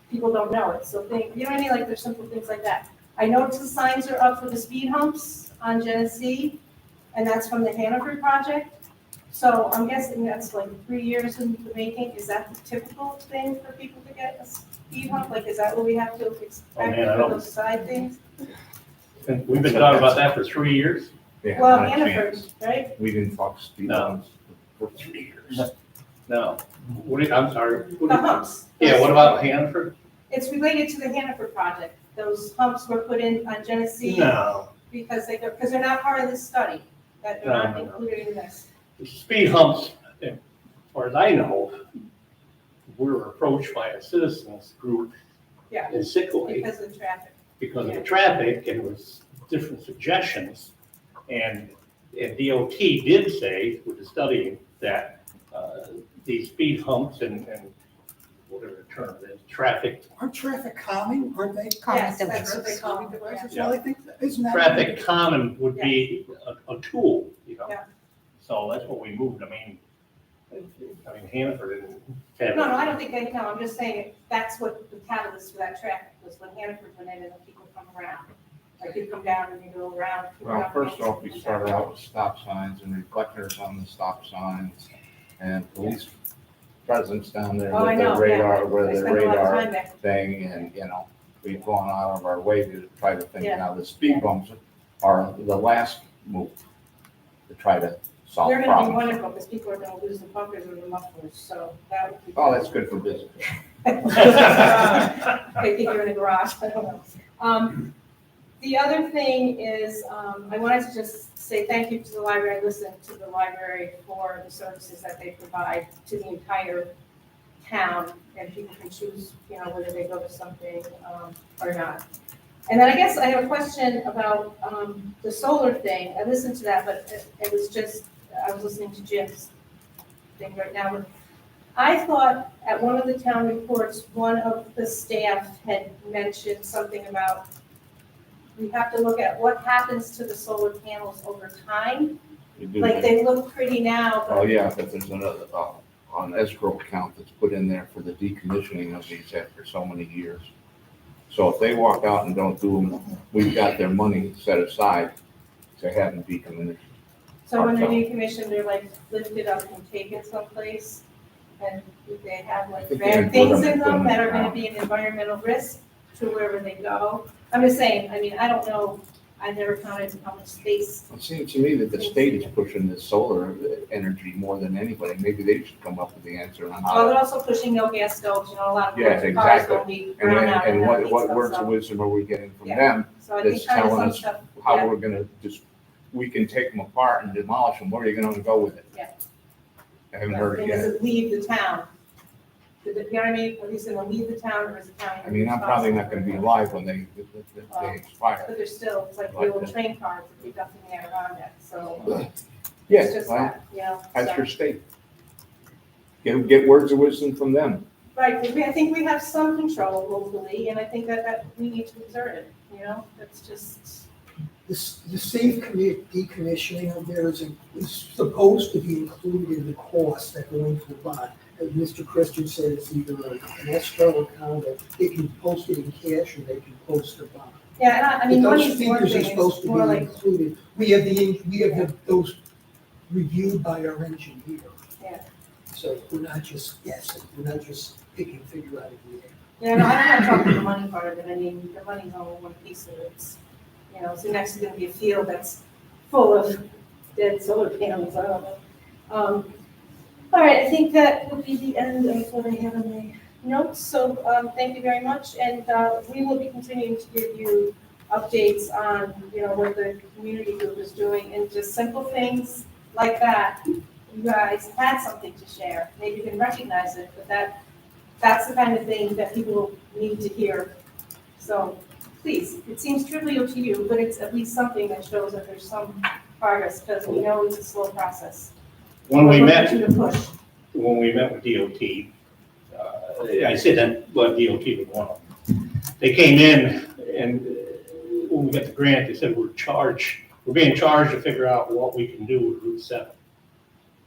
People don't know it, so think, you know what I mean, like there's simple things like that. I noticed the signs are up for the speed humps on Genesee, and that's from the Hannaford project. So I'm guessing that's like 3 years in the making. Is that the typical thing for people to get a speed hump? Like, is that what we have to expect man, I for don't- those side things? And we've been talking about that for 3 years. Yeah, Well, not a Hannaford, chance. right? We didn't talk speed No. bumps for 3 years. No, I'm sorry. The humps. Yeah, what about Hannaford? It's related to the Hannaford project. Those humps were put in on Genesee No, because they're not part of this study, that they're not No. included in this. the speed humps, as far as I know, were approached by a citizens group Yeah. in Sickaway Because of traffic. because of the traffic, and it was different suggestions. And DOT did say with the study that these speed humps and whatever the term is, traffic Aren't traffic calming, aren't they? Yes, Calming that's what they call it. Devices? Yeah. Well, I think, isn't that? traffic common would be a tool, you know? Yeah. So that's what we moved. I mean, Hannaford didn't have. No, I don't think they, no, I'm just saying that's what the catalyst for that traffic was when Hannaford went in and the people come around. Like you come down and you go around. Well, first off, we started out with stop signs and reflectors on the stop signs and police presence down there Oh, I with the know, radar, yeah. where I the spent a lot of radar time there. thing, and, we've gone out of our way to try to think. Yeah. Now, the speed bumps are the last move to try to solve They're gonna be problems. wonderful because people are gonna lose the bumpers or the mufflers, so that would be. Oh, that's good for business. They think you're in a garage, I don't know. The other thing is, I wanted to just say thank you to the library. I listened to the library for the services that they provide to the entire town, and people can choose, whether they go to something or not. And then I guess I have a question about the solar thing. I listened to that, but it was just, I was listening to Jim's thing right now. But I thought at one of the town reports, one of the staff had mentioned something about we have to look at what happens to the solar panels over time. You do Like that. they look pretty now, Oh, but yeah, but there's another, an escrow account that's put in there for the decommissioning of these after so many years. So if they walk out and don't do them, we've got their money set aside to have them decommissioned. so when they're decommissioned, they're like lifted up and taken someplace. And if they have like I think bad they things put them in them that are in the gonna be an environmental risk. to wherever they go. I'm just saying, I mean, I don't know, I've never counted how much space. It seems to me that the state is pushing the solar energy more than anybody. Maybe they should come up with the answer on Well, how. they're also pushing no gas stoves, you know, a lot of Yes, electric cars exactly. don't be And brown out and and what, that what stuff, words of so. wisdom are we getting from Yeah. them So I that's think kind of telling some us stuff, how yeah, we're gonna just, we can take them apart and demolish them. Where are you gonna go with it? Yeah. I haven't yeah. heard it And does yet. it leave the town? Did it, you know what I mean, are these gonna leave the town or is the town? I mean, I'm probably not gonna be alive when they expire. But there's still, it's like the Like old that. train cars, that leave nothing there around it, so. It's Yes, just well, that, you know, that's so. your state. Get words of wisdom from them. Right, because I think we have some control locally, and I think that we need to exert it, you know, that's just. The safe decommissioning of there is supposed to be included in the costs that go into the bond. As Mr. Christian said, it's either an escrow account, or they can post it in cash, or they can post a bond. Yeah, and I mean, But money those is one figures are thing, supposed it's to more be like, included. We have those reviewed by our engineer. Yeah. So we're not just guessing, we're not just picking a figure out of the air. yeah, no, I'm not talking the money part of it, I mean, the money's only one piece of it. You know, so next is gonna be a field that's full of dead solar panels, I don't know. All right, I think that would be the end of what I have in my notes, so, thank you very much, and, we will be continuing to give you updates on, you know, what the community group is doing, and just simple things like that. You guys had something to share, maybe you can recognize it, but that's the kind of thing that people need to hear. So, please, it seems trivial to you, but it's at least something that shows that there's some progress, because we know it's a slow process. When we We're met, looking to push. when we met with DOT, I said that, well, DOT was one of them. They came in and when we got the grant, they said we're being charged to figure out what we can do with Route 7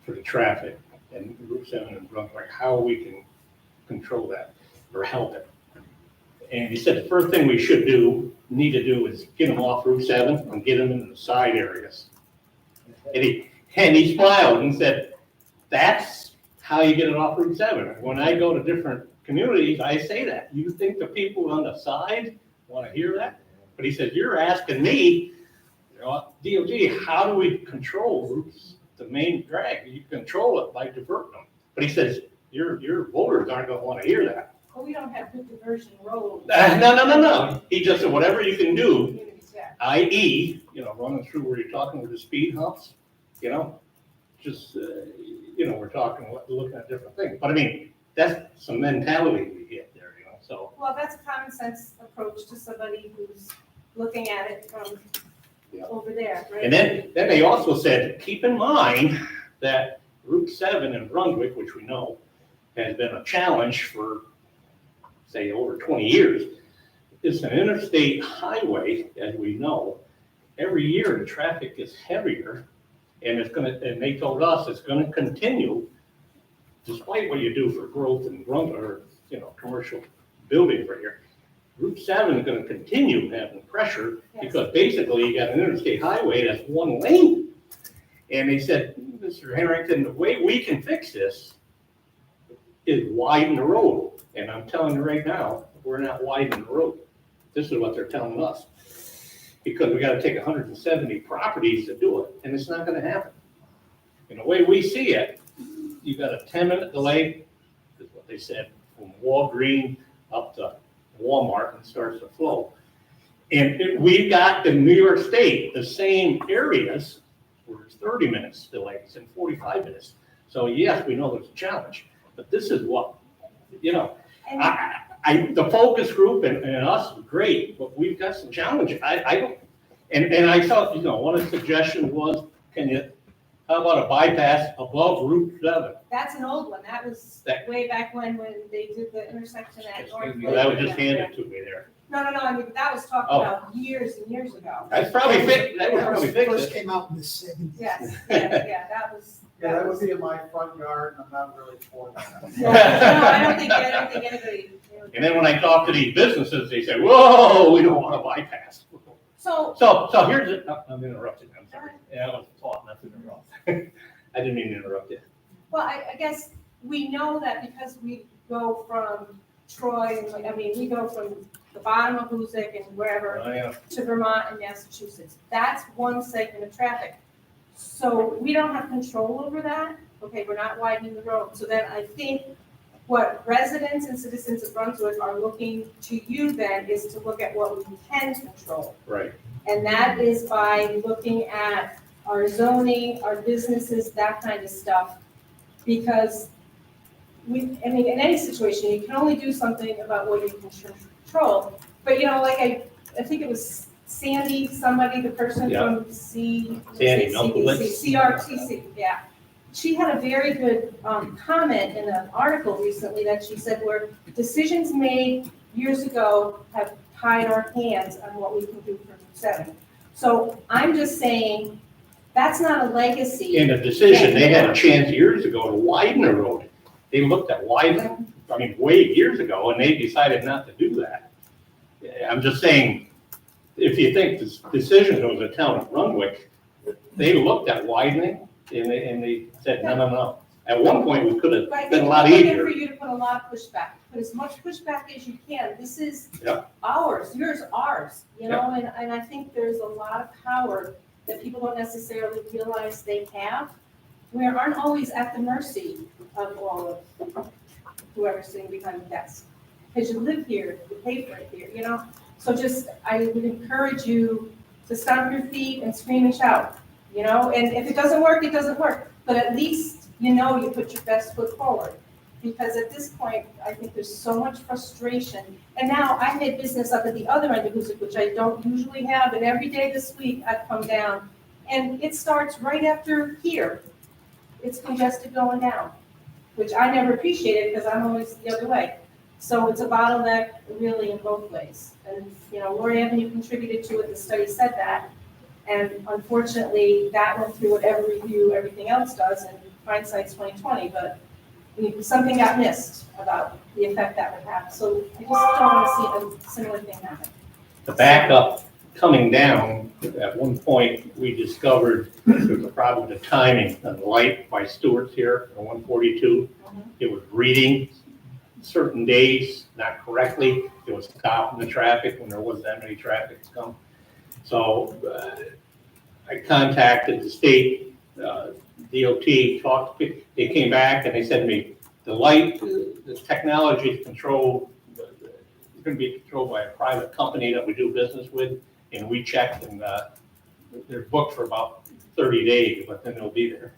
for the traffic and Route 7 in Brunswick, how we can control that or help it. And he said the first thing we need to do is get them off Route 7 and get them into the side areas. And he smiled and said, that's how you get it off Route 7. When I go to different communities, I say that. You think the people on the side want to hear that? But he said, you're asking me, you know, DOT, how do we control routes, the main drag? You control it by diverting them. But he says, your voters aren't going to want to hear that. Well, we don't have good diversion roads. No. He just said, whatever you can do, Communities, yeah. i.e., you know, running through where you're talking with the speed humps, you know, just, you know, we're talking, looking at different things. But I mean, that's some mentality we get there, you know, so. Well, that's a common sense approach to somebody who's looking at it from over there, right? And then they also said, keep in mind that Route 7 in Brunswick, which we know has been a challenge for, say, over 20 years, is an interstate highway, as we know. Every year, the traffic gets heavier, and and they told us it's gonna continue, despite what you do for growth in Brunswick, or, you know, commercial buildings right here. Route 7 is gonna continue having pressure, because basically you got an interstate highway that's one lane. And they said, Mr. Harrington, the way we can fix this is widen the road. And I'm telling you right now, we're not widening the road. This is what they're telling us. Because we gotta take 170 properties to do it, and it's not gonna happen. And the way we see it, you got a 10-minute delay, is what they said, from Walgreens up to Walmart, and starts to flow. And we got in New York State, the same areas where it's 30 minutes delays and 45 minutes. So yes, we know there's a challenge, but this is what, you know, the focus group and us, great, but we've got some challenges. I don't, and I thought, you know, one of the suggestions was, how about a bypass above Route 7? That's an old one, that was way back when they did the intersection at North. Well, that was just handed to me there. No, I mean, that was talked about years and years ago. That's probably fixed, that was probably First fixed. came out in the 70s. Yes, yeah, that was. Yeah, that would be in my front yard, and I'm not really for that. No, I don't think anybody. And then when I talk to these businesses, they say, whoa, we don't want to bypass. So here's it, I'm interrupting, I'm sorry. Yeah, I was taught not to interrupt. I didn't mean to interrupt you. Well, I guess we know that because we go from Troy, and like, I mean, we go from the bottom of Hoosick and wherever Oh, yeah. to Vermont and Massachusetts. That's one segment of traffic. So we don't have control over that. Okay, we're not widening the road. So then I think what residents and citizens of Brunswick are looking to you then is to look at what we can control. Right. And that is by looking at our zoning, our businesses, that kind of stuff. Because in any situation, you can only do something about what you can control. But, like I think it was Sandy, somebody, the person Yeah. from Sandy, CRTC, yeah. She had a very good comment in an article recently that she said where decisions made years ago have tied our hands on what we can do for Route 7. So I'm just saying, that's not a legacy. In a decision, they had a chance years ago to widen the road. They looked at widening, way years ago, and they decided not to do that. I'm just saying, if you think this decision was the town of Brunswick, they looked at widening, and they said, no. At one point, we could But I have think been a lot we're looking easier. for you to put a lot of pushback, put as much pushback as you can. This is Yeah. ours, yours, ours, and I think there's a lot of power that people don't necessarily realize they have. We aren't always at the mercy of all of whoever's sitting behind the desk. Because you live here, you pay for it here, So just, I would encourage you to stomp your feet and scream and shout, and if it doesn't work, it doesn't work. But at least, you put your best foot forward. Because at this point, I think there's so much frustration. And now I had business up at the other end of Hoosick, which I don't usually have, and every day this week I've come down. And it starts right after here. It's congested going down, which I never appreciated because I'm always the other way. So it's a bottleneck really in both ways. And, Lori Avenue contributed to it, the study said that. And unfortunately, that went through whatever review everything else does, and hindsight's 2020, but something got missed about the effect that would have. So I just don't want to see a similar thing happen. The backup coming down, at one point, we discovered there was a problem with the timing of the light by Stewart's here on 142. It was reading certain days not correctly. It was stopping the traffic when there wasn't that many traffic to come. So I contacted the state DOT, they came back and they said to me, the light, the technology is controlled, it's going to be controlled by a private company that we do business with, and we checked, and they're booked for about 30 days, but then they'll be there.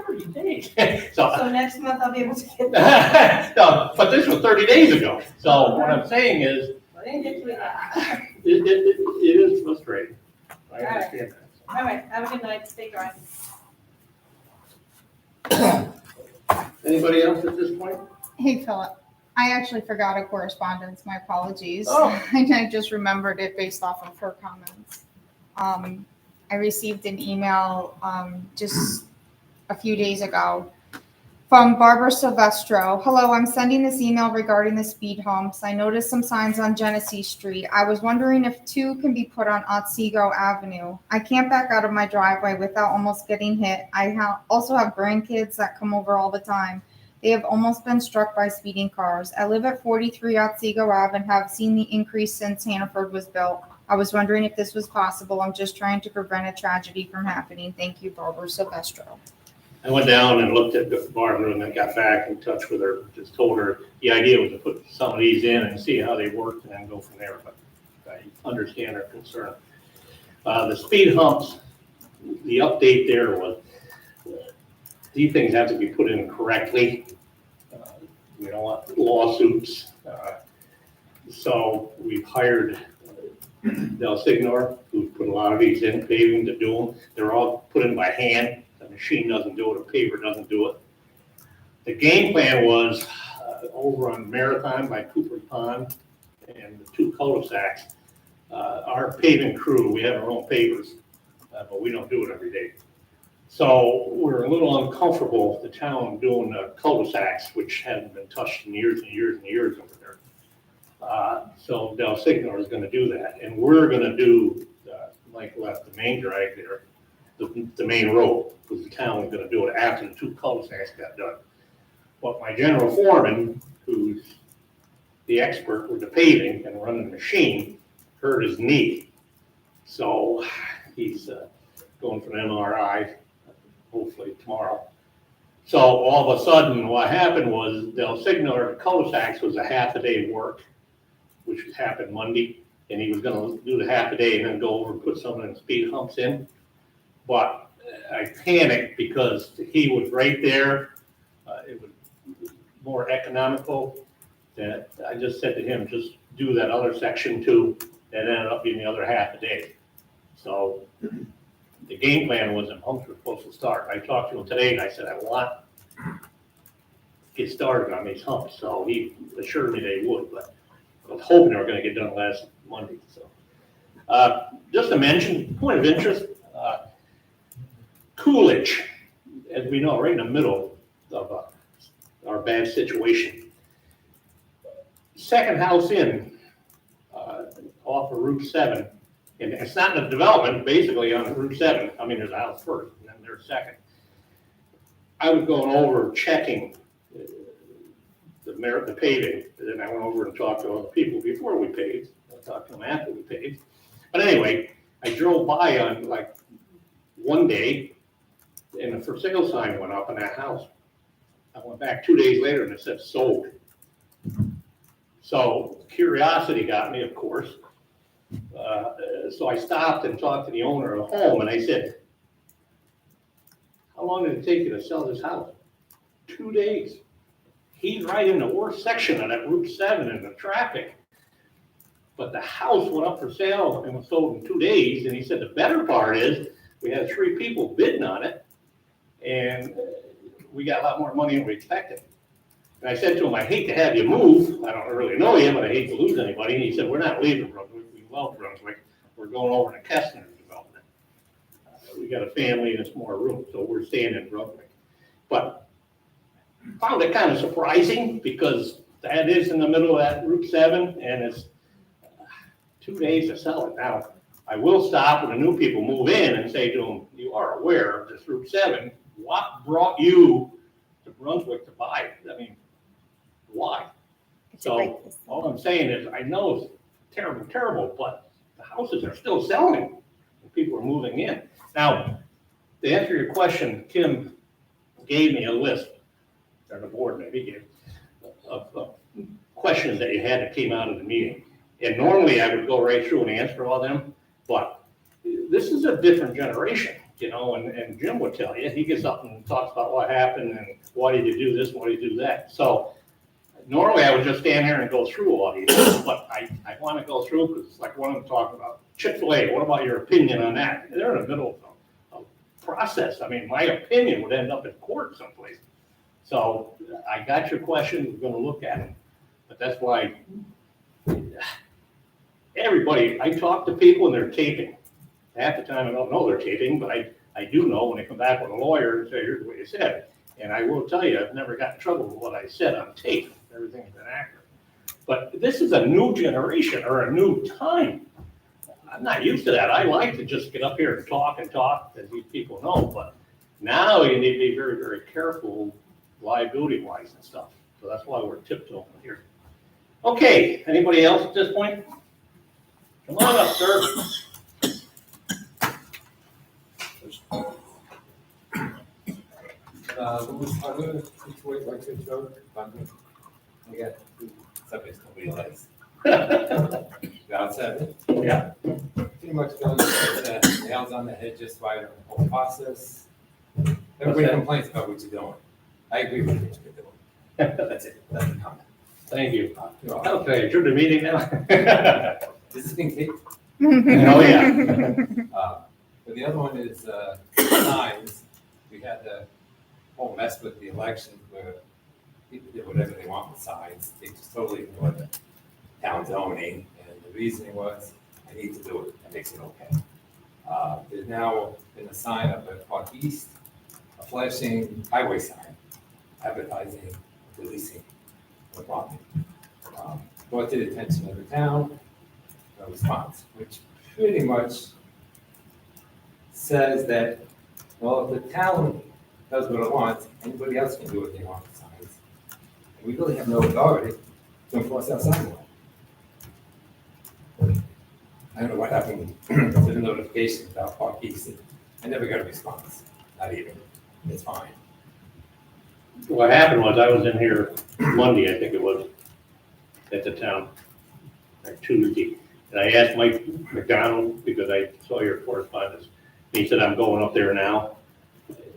30 days. So next month I'll be able to get that. No, but this was 30 days ago. So what I'm saying is, I didn't get to that. it is frustrating. I understand that. All right, have a good night, stay dry. Anybody else at this point? Hey, Philip. I actually forgot a correspondence. My apologies. Oh. I just remembered it based off of her comments. I received an email just a few days ago from Barbara Silvestro. Hello, I'm sending this email regarding the speed humps. I noticed some signs on Genesee Street. I was wondering if 2 can be put on Otsego Avenue. I can't back out of my driveway without almost getting hit. I also have grandkids that come over all the time. They have almost been struck by speeding cars. I live at 43 Otsego Ave and have seen the increase since Hannaford was built. I was wondering if this was possible. I'm just trying to prevent a tragedy from happening. Thank you, Barbara Silvestro. I went down and looked at Barbara, and I got back in touch with her, just told her the idea was to put some of these in and see how they worked and then go from there, but I understand her concern. The speed humps, the update there was, these things have to be put in correctly. We don't want lawsuits. So we've hired Del Signor, who put a lot of these in, paving to do them. They're all put in by hand. The machine doesn't do it, a paver doesn't do it. The game plan was over on Marathon by Cooper's Pond and the 2 cul-de-sacs. Our paving crew, we have our own pavers, but we don't do it every day. So we're a little uncomfortable, the town, doing the cul-de-sacs, which haven't been touched in years and years and years over there. So Del Signor is gonna do that, and we're gonna do, Mike left the main drag there, the main road, because the town was gonna do it after the 2 cul-de-sacs got done. But my general foreman, who's the expert with the paving and running the machine, hurt his knee. So he's going for an MRI, hopefully tomorrow. So all of a sudden, what happened was Del Signo or Cul-de-sacs was a half a day work, which happened Monday, and he was gonna do the half a day and then go over and put some of the speed humps in. But I panicked because he was right there. It was more economical. That I just said to him, just do that other section too. That ended up being the other half a day. So the game plan was that humps were supposed to start. I talked to him today and I said, I want to get started on these humps. So he assured me they would, but I was hoping they were going to get done last Monday. So just to mention, point of interest, Coolidge, as we know, right in the middle of our bad situation. Second house in, off of Route 7, and it's not in the development, basically on Route 7. I mean, there's a house first, and then there's second. I was going over checking the paving, and then I went over and talked to other people before we paved. I talked to them after we paved. But anyway, I drove by on like one day, and the for sale sign went up on that house. I went back 2 days later and it said sold. So curiosity got me, of course. So I stopped and talked to the owner of the home and I said, how long did it take you to sell this house? 2 days. He's right in the worst section of that Route 7 in the traffic. But the house went up for sale and was sold in 2 days. And he said the better part is we had 3 people bidding on it. And we got a lot more money than we expected. And I said to him, I hate to have you move. I don't really know you, but I hate to lose anybody. And he said, we're not leaving Brunswick. We love Brunswick. We're going over to Kestner development. We got a family and it's more room, so we're staying in Brunswick. But found it kind of surprising because that is in the middle of that Route 7 and it's 2 days to sell it. Now, I will stop when the new people move in and say to them, you are aware of this Route 7. What brought you to Brunswick to buy it? I mean, why? It's a great So place. all I'm saying is, I know it's terrible, but the houses are still selling and people are moving in. Now, to answer your question, Kim gave me a list, or the board maybe gave, of questions that you had that came out of the meeting. And normally I would go right through and answer all them, but this is a different generation, you know, and Jim would tell you, he gets up and talks about what happened and why did you do this, why did you do that. So normally I would just stand here and go through all these, but I want to go through because it's like one of them talking about Chick-fil-A, what about your opinion on that? They're in the middle of a process. I mean, my opinion would end up in court someplace. So I got your question, we're going to look at them, but that's why everybody, I talk to people and they're taping. Half the time I don't know they're taping, but I do know when they come back with a lawyer and say, here's what you said. And I will tell you, I've never got in trouble with what I said on tape. Everything's been accurate. But this is a new generation or a new time. I'm not used to that. I like to just get up here and talk, as these people know. But now you need to be very, very careful liability-wise and stuff. So that's why we're tiptoeing here. Okay, anybody else at this point? Come on up, sir. I'm gonna situate my intro. I got 2 subjects to realize. The outset. Yeah. Pretty much goes nails on the head just right on the whole process. Everybody Okay. complains about what you're doing. I agree with what you're doing. That's it. That's the comment. Thank you. You're welcome. Okay, adjourn the meeting now. This is being taped. Oh, yeah. But the other one is signs. We had the whole mess with the election where people did whatever they want with signs. They just totally ignored the town zoning. And the reasoning was, I need to do it. That makes it okay. There's now been a sign up at Park East, a flashing highway sign advertising, releasing the property. Brought to the attention of the town, no response, which pretty much says that, well, if the town does what it wants, anybody else can do what they want with signs. And we really have no authority to enforce that sidewalk. I don't know what happened to the notification about Park East. I never got a response, not even. It's fine. What happened was I was in here Monday, I think it was, at the town, or Tuesday. And I asked Mike McDonald, because I saw your correspondence. He said, I'm going up there now.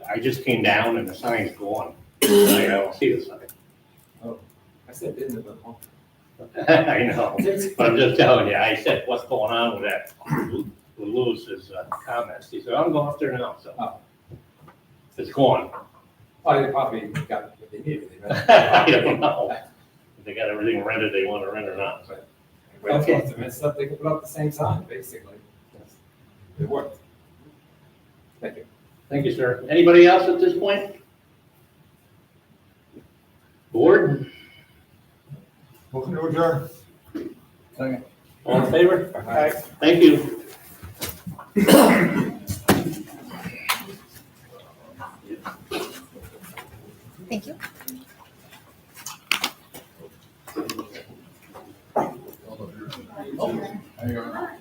I just came down and the sign's gone. I don't see the sign. I said, didn't it, but I know, but I'm just telling you, I said, what's going on with that, with Lewis's comments? He said, I'm going up there now, so. Oh. It's gone. oh, they probably got what they needed. I don't know. If they got everything rented, they want to rent or not, but. When it's supposed to mess up, they can put up the same sign, basically. It worked. Thank you. Thank you, sir. Anybody else at this point? Board, Motion to adjourn. all in favor? Aye. Thank you. Thank you. Hang on.